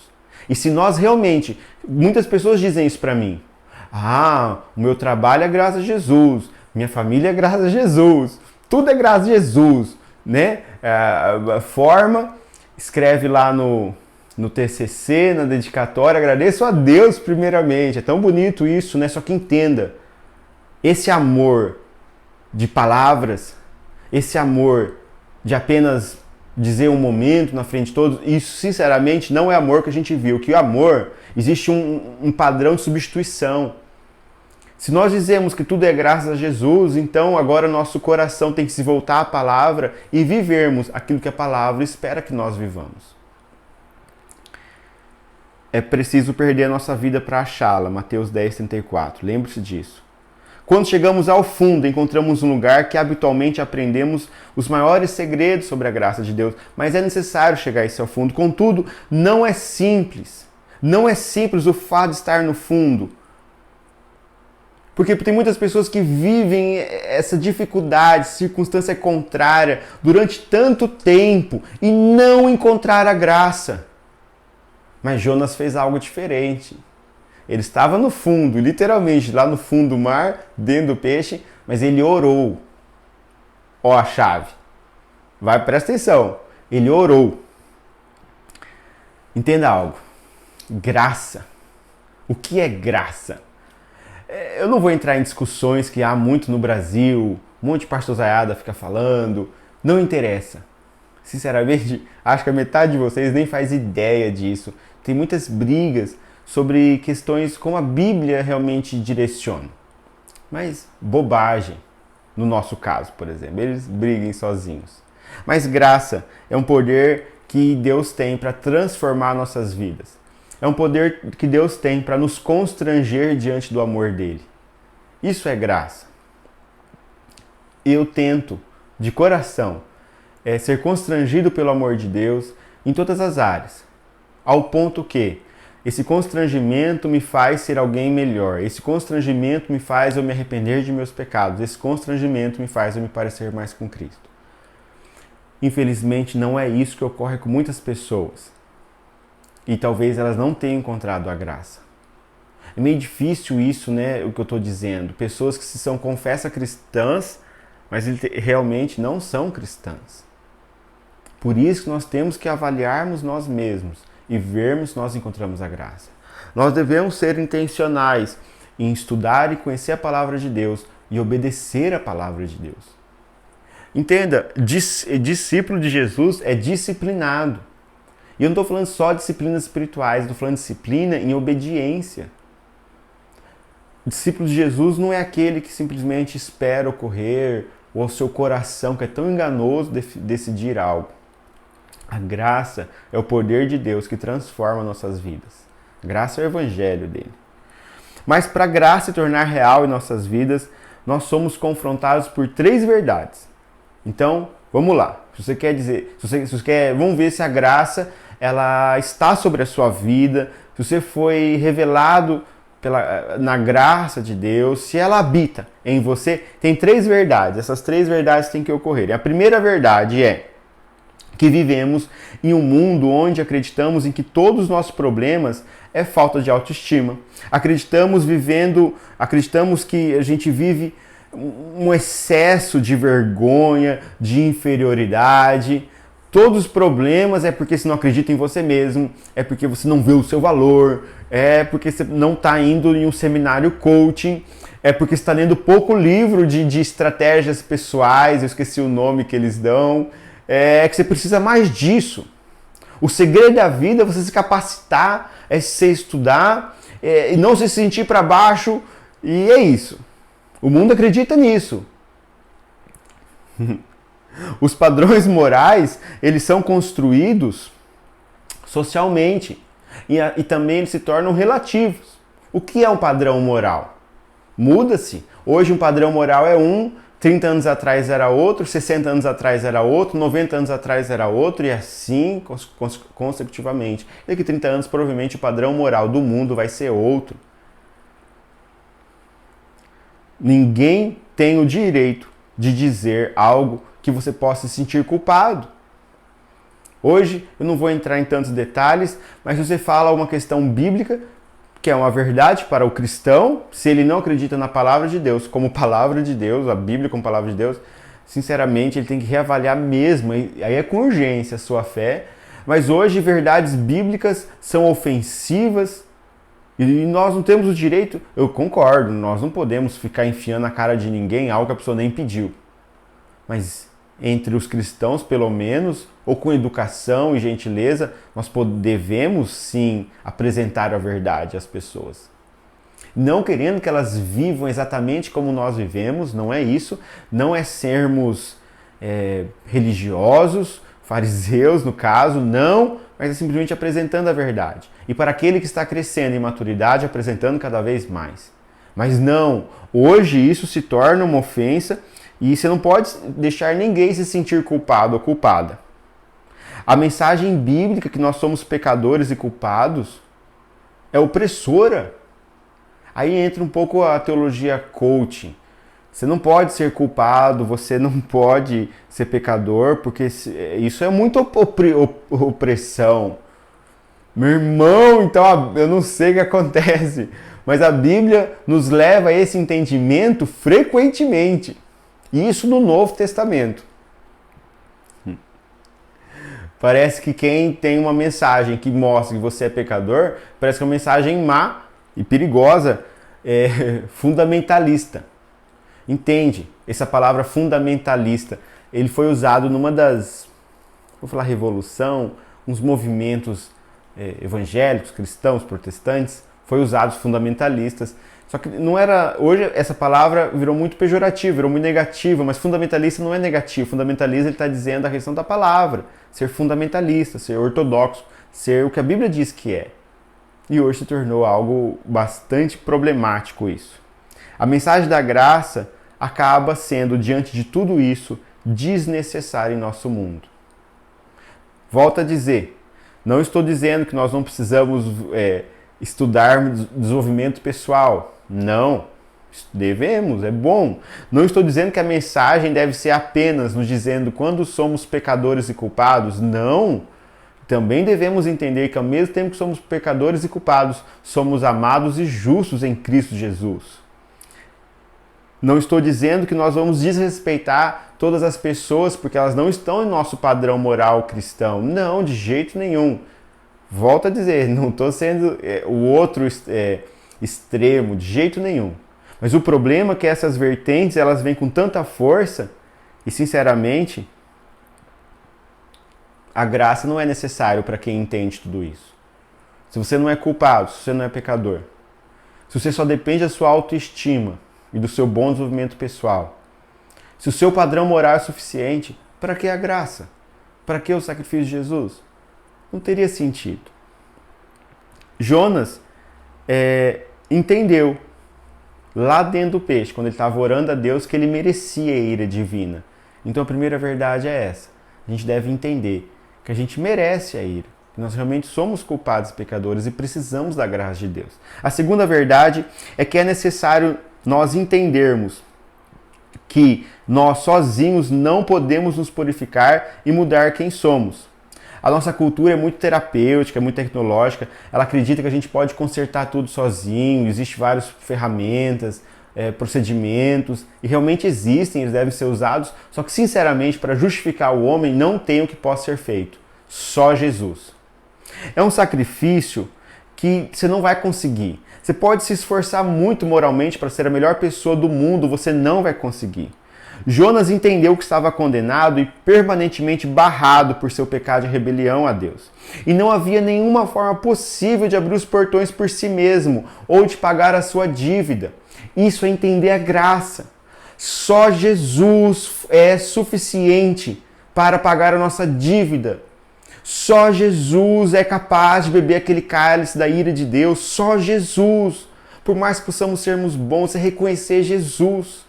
E se nós realmente... Muitas pessoas dizem isso pra mim. Ah, o meu trabalho é graças a Jesus, minha família é graças a Jesus, tudo é graças a Jesus, né? Forma, escreve lá no TCC, na dedicatória, agradeço a Deus primeiramente. É tão bonito isso, né? Só que entenda, esse amor de palavras, esse amor de apenas dizer um momento na frente de todos, isso sinceramente não é amor que a gente viu. Que o amor, existe um padrão de substituição. Se nós dizemos que tudo é graças a Jesus, então agora nosso coração tem que se voltar à palavra e vivermos aquilo que a palavra espera que nós vivamos. É preciso perder a nossa vida para achá-la. Mateus 10:34. Lembre-se disso. Quando chegamos ao fundo, encontramos um lugar que habitualmente aprendemos os maiores segredos sobre a graça de Deus. Mas é necessário chegar a esse ao fundo. Contudo, não é simples. Não é simples o fato de estar no fundo. Porque tem muitas pessoas que vivem essa dificuldade, circunstância contrária, durante tanto tempo e não encontrar a graça. Mas Jonas fez algo diferente. Ele estava no fundo, literalmente, lá no fundo do mar, dentro do peixe, mas ele orou. Ó a chave. Presta atenção. Ele orou. Entenda algo. Graça. O que é graça? Eu não vou entrar em discussões que há muito no Brasil, um monte de pastorzaiada fica falando, não interessa. Sinceramente, acho que a metade de vocês nem faz ideia disso. Tem muitas brigas sobre questões como a Bíblia realmente direciona. Mas bobagem, no nosso caso, por exemplo, eles briguem sozinhos. Mas graça é um poder que Deus tem para transformar nossas vidas. É um poder que Deus tem para nos constranger diante do amor dele. Isso é graça. Eu tento de coração, ser constrangido pelo amor de Deus em todas as áreas, ao ponto que esse constrangimento me faz ser alguém melhor, esse constrangimento me faz eu me arrepender de meus pecados, esse constrangimento me faz eu me parecer mais com Cristo. Infelizmente não é isso que ocorre com muitas pessoas e talvez elas não tenham encontrado a graça. É meio difícil isso, né, o que eu estou dizendo. Pessoas que se são confessa cristãs, mas realmente não são cristãs. Por isso que nós temos que avaliarmos nós mesmos e vermos se nós encontramos a graça. Nós devemos ser intencionais em estudar e conhecer a palavra de Deus e obedecer a palavra de Deus. Entenda, discípulo de Jesus é disciplinado. E eu não estou falando só de disciplinas espirituais, estou falando de disciplina em obediência. O discípulo de Jesus não é aquele que simplesmente espera ocorrer, ou o seu coração, que é tão enganoso, decidir algo. A graça é o poder de Deus que transforma nossas vidas. A graça é o evangelho dele. Mas para a graça se tornar real em nossas vidas, nós somos confrontados por 3 verdades. Então, vamos lá. Se você quer dizer, vamos ver se a graça ela está sobre a sua vida, se você foi revelado na graça de Deus, se ela habita em você, tem 3 verdades. Essas 3 verdades têm que ocorrer. A primeira verdade é que vivemos em um mundo onde acreditamos em que todos os nossos problemas é falta de autoestima. Acreditamos que a gente vive um excesso de vergonha, de inferioridade. Todos os problemas é porque você não acredita em você mesmo, é porque você não vê o seu valor, é porque você não está indo em um seminário coaching, é porque você está lendo pouco livro de estratégias pessoais, eu esqueci o nome que eles dão, é que você precisa mais disso. O segredo da vida é você se capacitar, é você estudar, e não se sentir para baixo, e é isso. O mundo acredita nisso. Os padrões morais, eles são construídos socialmente e também eles se tornam relativos. O que é um padrão moral? Muda-se. Hoje um padrão moral é 30 anos atrás era outro, 60 anos atrás era outro, 90 anos atrás era outro e assim consecutivamente. Daqui a 30 anos provavelmente o padrão moral do mundo vai ser outro. Ninguém tem o direito de dizer algo que você possa se sentir culpado. Hoje eu não vou entrar em tantos detalhes, mas se você fala uma questão bíblica, que é uma verdade para o cristão, se ele não acredita na palavra de Deus como palavra de Deus, a Bíblia como palavra de Deus, sinceramente ele tem que reavaliar mesmo, aí é com urgência a sua fé, mas hoje verdades bíblicas são ofensivas e nós não temos o direito, eu concordo, nós não podemos ficar enfiando na cara de ninguém algo que a pessoa nem pediu, mas entre os cristãos, pelo menos, ou com educação e gentileza, nós devemos sim apresentar a verdade às pessoas. Não querendo que elas vivam exatamente como nós vivemos, não é isso, não é sermos religiosos, fariseus no caso, não, mas é simplesmente apresentando a verdade. E para aquele que está crescendo em maturidade, apresentando cada vez mais. Mas não, hoje isso se torna uma ofensa e você não pode deixar ninguém se sentir culpado ou culpada. A mensagem bíblica que nós somos pecadores e culpados é opressora. Aí entra um pouco a teologia coaching. Você não pode ser culpado, você não pode ser pecador, porque isso é muito opressão. Meu irmão, então eu não sei o que acontece, mas a Bíblia nos leva a esse entendimento frequentemente. Isso no Novo Testamento. Parece que quem tem uma mensagem que mostra que você é pecador, parece que é uma mensagem má e perigosa, fundamentalista. Entende? Essa palavra fundamentalista, ele foi usado numa das, vou falar revolução, uns movimentos evangélicos, cristãos, protestantes, foi usado fundamentalistas. Só que não era, hoje essa palavra virou muito pejorativa, virou muito negativa, mas fundamentalista não é negativo. Fundamentalista ele está dizendo a questão da palavra, ser fundamentalista, ser ortodoxo, ser o que a Bíblia diz que é. E hoje se tornou algo bastante problemático isso. A mensagem da graça acaba sendo, diante de tudo isso, desnecessária em nosso mundo. Volto a dizer, não estou dizendo que nós não precisamos estudar desenvolvimento pessoal. Não, devemos, é bom. Não estou dizendo que a mensagem deve ser apenas nos dizendo quando somos pecadores e culpados. Não. Também devemos entender que ao mesmo tempo que somos pecadores e culpados, somos amados e justos em Cristo Jesus. Não estou dizendo que nós vamos desrespeitar todas as pessoas porque elas não estão em nosso padrão moral cristão. Não, de jeito nenhum. Volto a dizer, não estou sendo o outro extremo, de jeito nenhum. Mas o problema é que essas vertentes elas vêm com tanta força e, sinceramente, a graça não é necessário para quem entende tudo isso. Se você não é culpado, se você não é pecador, se você só depende da sua autoestima e do seu bom desenvolvimento pessoal, se o seu padrão moral é suficiente, para que a graça? Para que o sacrifício de Jesus? Não teria sentido. Jonas entendeu lá dentro do peixe, quando ele estava orando a Deus, que ele merecia a ira divina. Então a primeira verdade é essa. A gente deve entender que a gente merece a ira, que nós realmente somos culpados e pecadores e precisamos da graça de Deus. A segunda verdade é que é necessário nós entendermos que nós sozinhos não podemos nos purificar e mudar quem somos. A nossa cultura é muito terapêutica, é muito tecnológica, ela acredita que a gente pode consertar tudo sozinho, existem várias ferramentas, procedimentos, e realmente existem, eles devem ser usados, só que sinceramente, para justificar o homem, não tem o que possa ser feito, só Jesus. É um sacrifício que você não vai conseguir. Você pode se esforçar muito moralmente para ser a melhor pessoa do mundo, você não vai conseguir. Jonas entendeu que estava condenado e permanentemente barrado por seu pecado de rebelião a Deus. E não havia nenhuma forma possível de abrir os portões por si mesmo ou de pagar a sua dívida. Isso é entender a graça. Só Jesus é suficiente para pagar a nossa dívida. Só Jesus é capaz de beber aquele cálice da ira de Deus. Só Jesus. Por mais que possamos sermos bons, é reconhecer Jesus.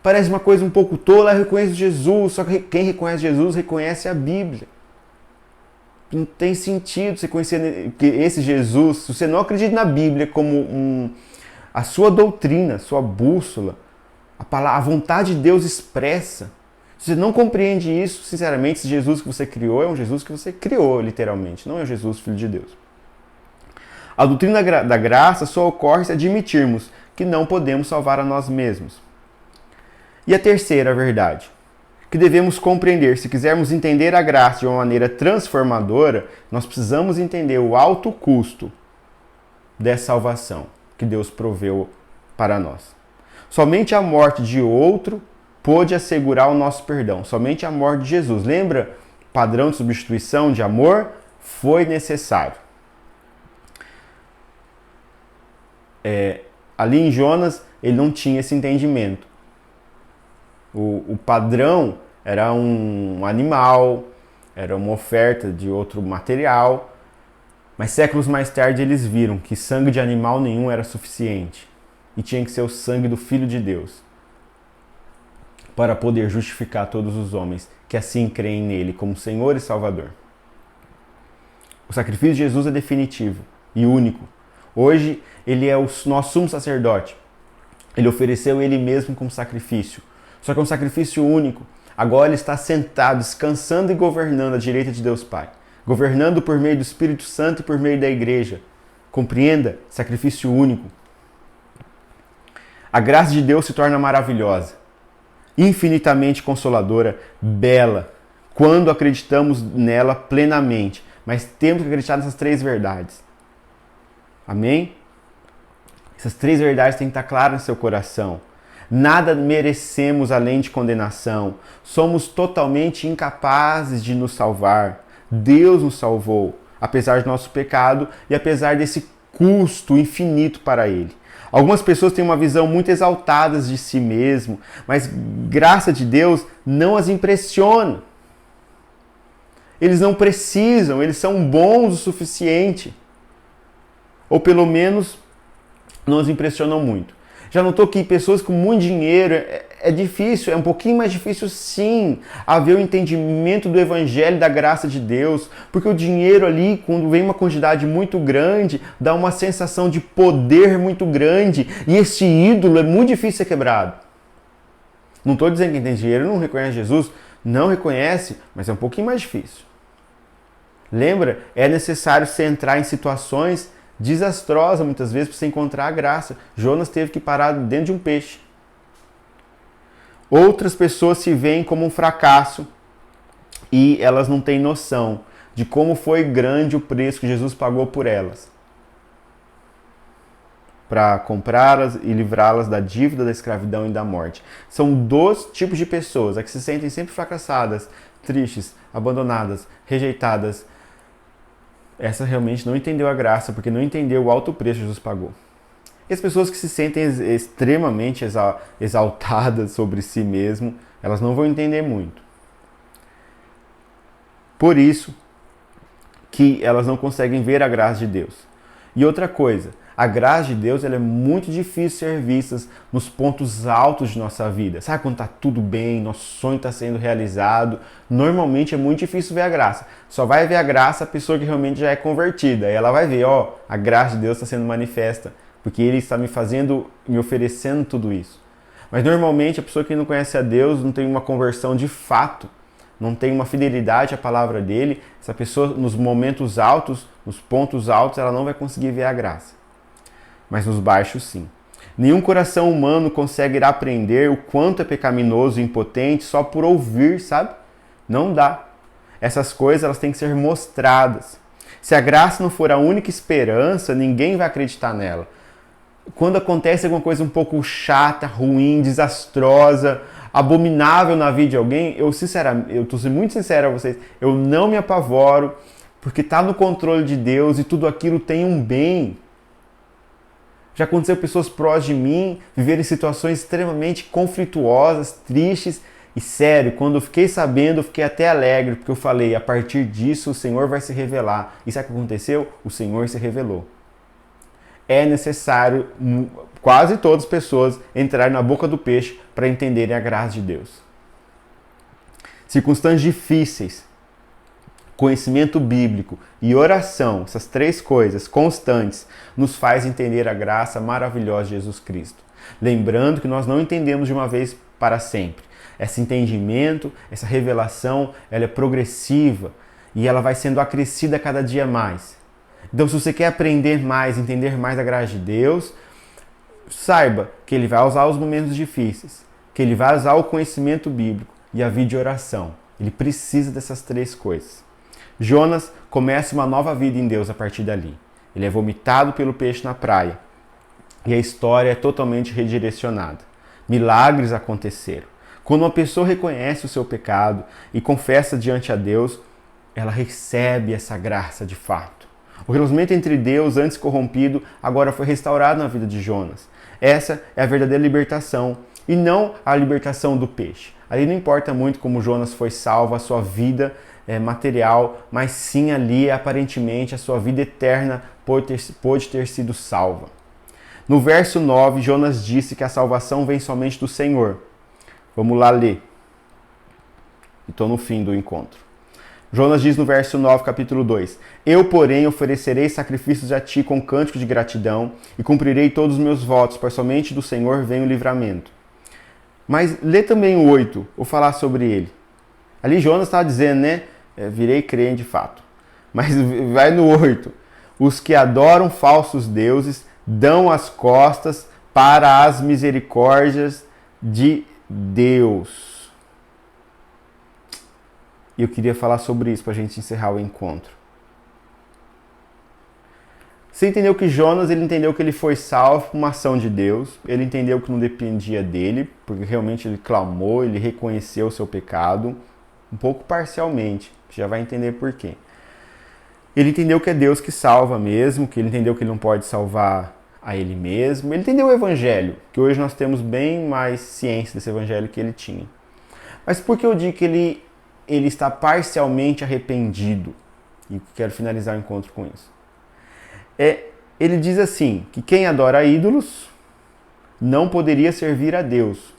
Parece uma coisa um pouco tola, eu reconheço Jesus. Só que quem reconhece Jesus, reconhece a Bíblia. Não tem sentido você conhecer esse Jesus, se você não acredita na Bíblia como a sua doutrina, a sua bússola, a vontade de Deus expressa. Se você não compreende isso, sinceramente, esse Jesus que você criou é um Jesus que você criou, literalmente, não é o Jesus Filho de Deus. A doutrina da graça só ocorre se admitirmos que não podemos salvar a nós mesmos. E a terceira verdade, que devemos compreender, se quisermos entender a graça de uma maneira transformadora, nós precisamos entender o alto custo dessa salvação que Deus proveu para nós. Somente a morte de outro pôde assegurar o nosso perdão. Somente a morte de Jesus. Lembra? Padrão de substituição de amor foi necessário. Ali em Jonas, ele não tinha esse entendimento. O padrão era um animal, era uma oferta de outro material, mas séculos mais tarde eles viram que sangue de animal nenhum era suficiente e tinha que ser o sangue do Filho de Deus para poder justificar todos os homens que assim creem nele como Senhor e Salvador. O sacrifício de Jesus é definitivo e único. Hoje ele é o nosso sumo sacerdote. Ele ofereceu ele mesmo como sacrifício. Só que é um sacrifício único. Agora ele está sentado, descansando e governando à direita de Deus Pai. Governando por meio do Espírito Santo e por meio da igreja. Compreenda? Sacrifício único. A graça de Deus se torna maravilhosa, infinitamente consoladora, bela, quando acreditamos nela plenamente. Mas temos que acreditar nessas três verdades. Amém? Essas três verdades têm que estar claras no seu coração. Nada merecemos além de condenação. Somos totalmente incapazes de nos salvar. Deus nos salvou, apesar do nosso pecado e apesar desse custo infinito para Ele. Algumas pessoas têm uma visão muito exaltada de si mesmo, mas graça de Deus não as impressiona. Eles não precisam, eles são bons o suficiente. Ou pelo menos não os impressionam muito. Já notou que pessoas com muito dinheiro é difícil, é um pouquinho mais difícil sim, haver o entendimento do evangelho, da graça de Deus, porque o dinheiro ali, quando vem uma quantidade muito grande, dá uma sensação de poder muito grande, e esse ídolo é muito difícil ser quebrado. Não estou dizendo que quem tem dinheiro não reconhece Jesus, não reconhece, mas é um pouquinho mais difícil. Lembra? É necessário você entrar em situações desastrosas muitas vezes para você encontrar a graça. Jonas teve que parar dentro de um peixe. Outras pessoas se veem como um fracasso e elas não têm noção de como foi grande o preço que Jesus pagou por elas, para comprá-las e livrá-las da dívida, da escravidão e da morte. São dois tipos de pessoas, as que se sentem sempre fracassadas, tristes, abandonadas, rejeitadas. Essa realmente não entendeu a graça, porque não entendeu o alto preço que Jesus pagou. E as pessoas que se sentem extremamente exaltadas sobre si mesmo, elas não vão entender muito. Por isso que elas não conseguem ver a graça de Deus. E outra coisa, a graça de Deus ela é muito difícil ser vista nos pontos altos de nossa vida. Sabe quando está tudo bem, nosso sonho está sendo realizado? Normalmente é muito difícil ver a graça. Só vai ver a graça a pessoa que realmente já é convertida. Aí ela vai ver, ó, a graça de Deus está sendo manifesta, porque Ele está me oferecendo tudo isso. Mas normalmente a pessoa que não conhece a Deus não tem uma conversão de fato, não tem uma fidelidade à palavra dele. Essa pessoa nos momentos altos, nos pontos altos, ela não vai conseguir ver a graça. Mas nos baixos sim. Nenhum coração humano consegue aprender o quanto é pecaminoso e impotente só por ouvir, sabe? Não dá. Essas coisas elas têm que ser mostradas. Se a graça não for a única esperança, ninguém vai acreditar nela. Quando acontece alguma coisa um pouco chata, ruim, desastrosa, abominável na vida de alguém, eu estou sendo muito sincero a vocês, eu não me apavoro, porque está no controle de Deus e tudo aquilo tem um bem. Já aconteceu pessoas próximas de mim viverem situações extremamente conflituosas, tristes. E sério, quando eu fiquei sabendo, eu fiquei até alegre, porque eu falei, a partir disso o Senhor vai se revelar. E sabe o que aconteceu? O Senhor se revelou. É necessário, quase todas as pessoas, entrarem na boca do peixe para entenderem a graça de Deus. Circunstâncias difíceis, conhecimento bíblico e oração, essas três coisas constantes, nos faz entender a graça maravilhosa de Jesus Cristo. Lembrando que nós não entendemos de uma vez para sempre. Esse entendimento, essa revelação, ela é progressiva e ela vai sendo acrescida cada dia mais. Então, se você quer aprender mais, entender mais a graça de Deus, saiba que Ele vai usar os momentos difíceis, que Ele vai usar o conhecimento bíblico e a vida de oração. Ele precisa dessas três coisas. Jonas começa uma nova vida em Deus a partir dali. Ele é vomitado pelo peixe na praia. E a história é totalmente redirecionada. Milagres aconteceram. Quando uma pessoa reconhece o seu pecado e confessa diante a Deus, ela recebe essa graça de fato. O relacionamento entre Deus, antes corrompido, agora foi restaurado na vida de Jonas. Essa é a verdadeira libertação e não a libertação do peixe. Ali não importa muito como Jonas foi salvo, a sua vida material, mas sim ali aparentemente a sua vida eterna pode ter sido salva. No verso 9, Jonas disse que a salvação vem somente do Senhor. Vamos lá ler. Estou no fim do encontro. Jonas diz no verso 9, capítulo 2: Eu, porém, oferecerei sacrifícios a ti com cântico de gratidão e cumprirei todos os meus votos, pois somente do Senhor vem o livramento. Mas lê também o 8, vou falar sobre ele. Ali Jonas estava dizendo, né? Virei crente de fato. Mas vai no 8. Os que adoram falsos deuses dão as costas para as misericórdias de Deus. E eu queria falar sobre isso para a gente encerrar o encontro. Você entendeu que Jonas, ele entendeu que ele foi salvo por uma ação de Deus. Ele entendeu que não dependia dele, porque realmente ele clamou, ele reconheceu o seu pecado, um pouco parcialmente. Você já vai entender por quê. Ele entendeu que é Deus que salva mesmo, que ele entendeu que ele não pode salvar a ele mesmo. Ele entendeu o evangelho, que hoje nós temos bem mais ciência desse evangelho que ele tinha. Mas por que eu digo que ele está parcialmente arrependido? E quero finalizar o encontro com isso. Ele diz assim, que quem adora ídolos não poderia servir a Deus.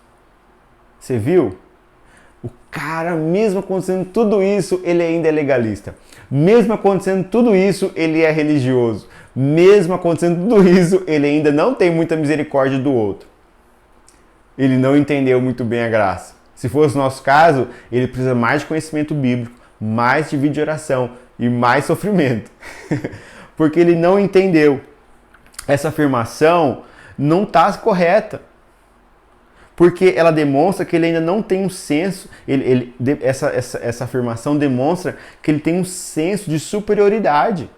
Você viu? O cara, mesmo acontecendo tudo isso, ele ainda é legalista. Mesmo acontecendo tudo isso, ele é religioso. Mesmo acontecendo tudo isso, ele ainda não tem muita misericórdia do outro. Ele não entendeu muito bem a graça. Se fosse o nosso caso, ele precisa mais de conhecimento bíblico, mais de vídeo de oração e mais sofrimento. Porque ele não entendeu. Essa afirmação não está correta. Porque ela demonstra que ele ainda não tem um senso, essa afirmação demonstra que ele tem um senso de superioridade,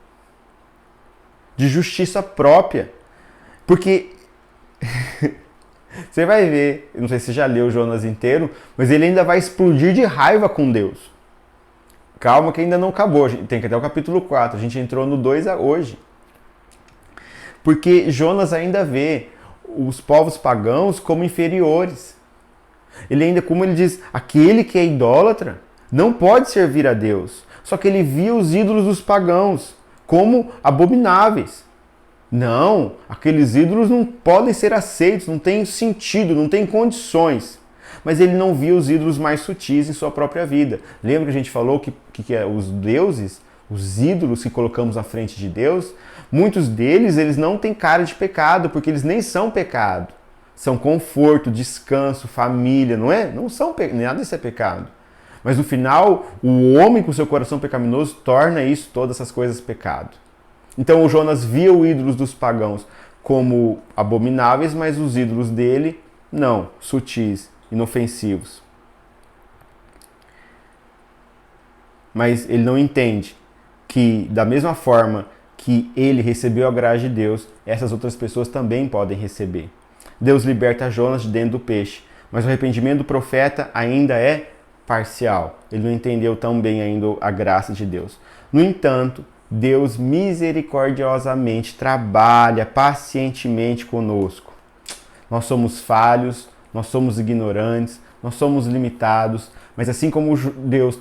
de justiça própria. Porque você vai ver, eu não sei se você já leu Jonas inteiro, mas ele ainda vai explodir de raiva com Deus. Calma que ainda não acabou, tem que até o capítulo 4, a gente entrou no 2 hoje. Porque Jonas ainda vê os povos pagãos como inferiores. Ele ainda, como ele diz, aquele que é idólatra não pode servir a Deus. Só que ele via os ídolos dos pagãos como abomináveis. Não, aqueles ídolos não podem ser aceitos, não tem sentido, não tem condições. Mas ele não via os ídolos mais sutis em sua própria vida. Lembra que a gente falou que os deuses, os ídolos que colocamos à frente de Deus, muitos deles, eles não têm cara de pecado, porque eles nem são pecado. São conforto, descanso, família, não é? Não são nada disso é pecado. Mas no final, o homem com seu coração pecaminoso torna isso, todas essas coisas, pecado. Então o Jonas via os ídolos dos pagãos como abomináveis, mas os ídolos dele, não, sutis, inofensivos. Mas ele não entende que, da mesma forma que ele recebeu a graça de Deus, essas outras pessoas também podem receber. Deus liberta Jonas de dentro do peixe, mas o arrependimento do profeta ainda é parcial. Ele não entendeu tão bem ainda a graça de Deus. No entanto, Deus misericordiosamente trabalha pacientemente conosco. Nós somos falhos, nós somos ignorantes, nós somos limitados, mas assim como Deus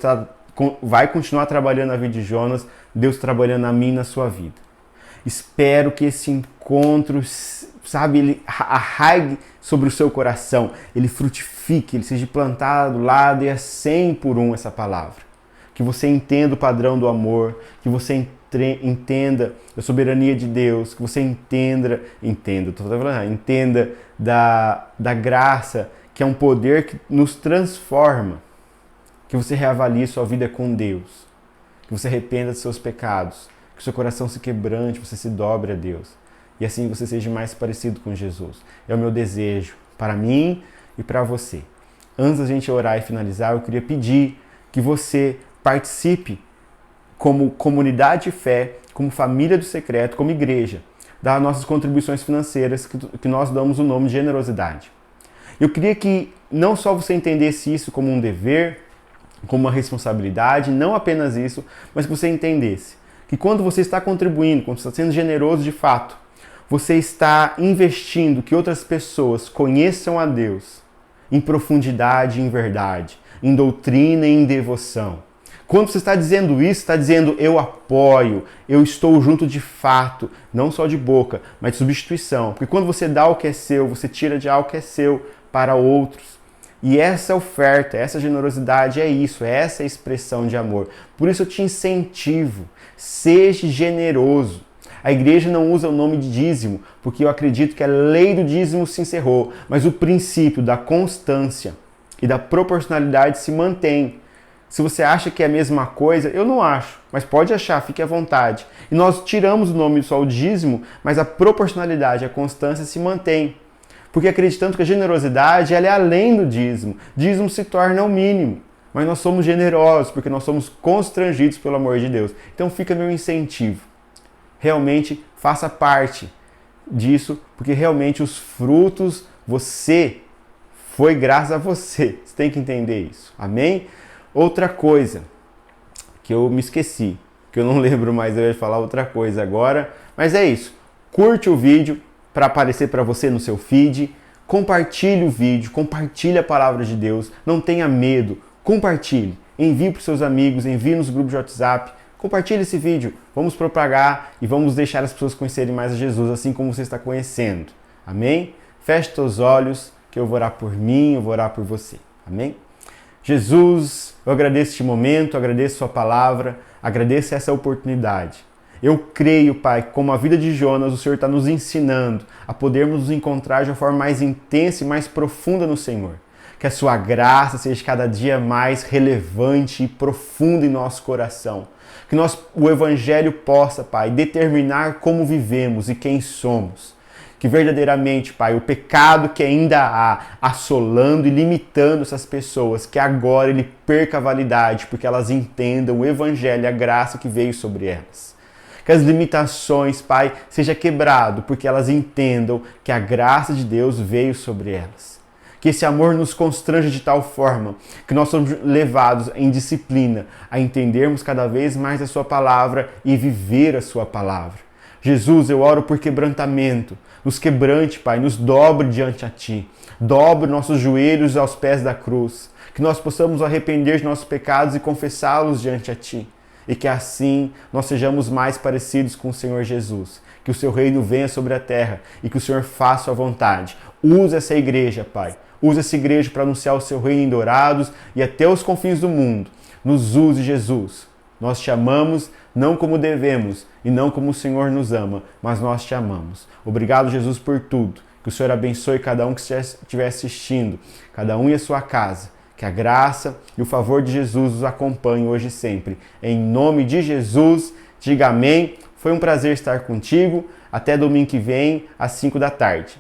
vai continuar trabalhando na vida de Jonas, Deus trabalhando na minha e na sua vida. Espero que esse encontro, sabe, ele arraigue sobre o seu coração, ele frutifique, ele seja plantado lá e a 100 por 1 essa palavra. Que você entenda o padrão do amor, que você entenda a soberania de Deus, que você entenda da graça, que é um poder que nos transforma, que você reavalie sua vida com Deus, que você arrependa dos seus pecados, que seu coração se quebrante, você se dobre a Deus, e assim você seja mais parecido com Jesus. É o meu desejo para mim e para você. Antes da gente orar e finalizar, eu queria pedir que você participe como comunidade de fé, como família do secreto, como igreja, das nossas contribuições financeiras que nós damos o nome de generosidade. Eu queria que não só você entendesse isso como um dever, como uma responsabilidade, não apenas isso, mas que você entendesse que quando você está contribuindo, quando você está sendo generoso de fato, você está investindo que outras pessoas conheçam a Deus em profundidade e em verdade, em doutrina e em devoção. Quando você está dizendo isso, está dizendo eu apoio, eu estou junto de fato, não só de boca, mas de substituição. Porque quando você dá o que é seu, você tira de algo que é seu para outros. E essa oferta, essa generosidade é isso, é essa expressão de amor. Por isso eu te incentivo, seja generoso. A igreja não usa o nome de dízimo, porque eu acredito que a lei do dízimo se encerrou, mas o princípio da constância e da proporcionalidade se mantém. Se você acha que é a mesma coisa, eu não acho, mas pode achar, fique à vontade. E nós tiramos o nome só o dízimo, mas a proporcionalidade, a constância se mantém. Porque acreditando que a generosidade ela é além do dízimo. Dízimo se torna o mínimo, mas nós somos generosos porque nós somos constrangidos pelo amor de Deus. Então fica meu incentivo. Realmente faça parte disso, porque realmente os frutos, foi graças a você. Você tem que entender isso. Amém? Outra coisa que eu me esqueci, que eu não lembro mais, eu ia falar outra coisa agora, mas é isso. Curte o vídeo para aparecer para você no seu feed, compartilhe o vídeo, compartilhe a palavra de Deus, não tenha medo, compartilhe, envie para os seus amigos, envie nos grupos de WhatsApp, compartilhe esse vídeo, vamos propagar e vamos deixar as pessoas conhecerem mais a Jesus, assim como você está conhecendo. Amém? Feche seus olhos, que eu vou orar por mim, eu vou orar por você. Amém? Jesus, eu agradeço este momento, agradeço sua palavra, agradeço essa oportunidade. Eu creio, Pai, que como a vida de Jonas, o Senhor está nos ensinando a podermos nos encontrar de uma forma mais intensa e mais profunda no Senhor. Que a sua graça seja cada dia mais relevante e profunda em nosso coração. Que o Evangelho possa, Pai, determinar como vivemos e quem somos. Que verdadeiramente, Pai, o pecado que ainda há assolando e limitando essas pessoas, que agora ele perca a validade, porque elas entendam o Evangelho e a graça que veio sobre elas. Que as limitações, Pai, seja quebrado, porque elas entendam que a graça de Deus veio sobre elas. Que esse amor nos constranja de tal forma que nós somos levados em disciplina a entendermos cada vez mais a sua palavra e viver a sua palavra. Jesus, eu oro por quebrantamento. Nos quebrante, Pai, nos dobre diante a Ti. Dobre nossos joelhos aos pés da cruz. Que nós possamos arrepender de nossos pecados e confessá-los diante a Ti. E que assim nós sejamos mais parecidos com o Senhor Jesus. Que o Seu reino venha sobre a terra e que o Senhor faça a vontade. Use essa igreja, Pai. Use essa igreja para anunciar o Seu reino em Dourados e até os confins do mundo. Nos use, Jesus. Nós te amamos não como devemos e não como o Senhor nos ama, mas nós te amamos. Obrigado, Jesus, por tudo. Que o Senhor abençoe cada um que estiver assistindo, cada um e a sua casa. Que a graça e o favor de Jesus os acompanhem hoje e sempre. Em nome de Jesus, diga amém. Foi um prazer estar contigo. Até domingo que vem, às 5 da tarde.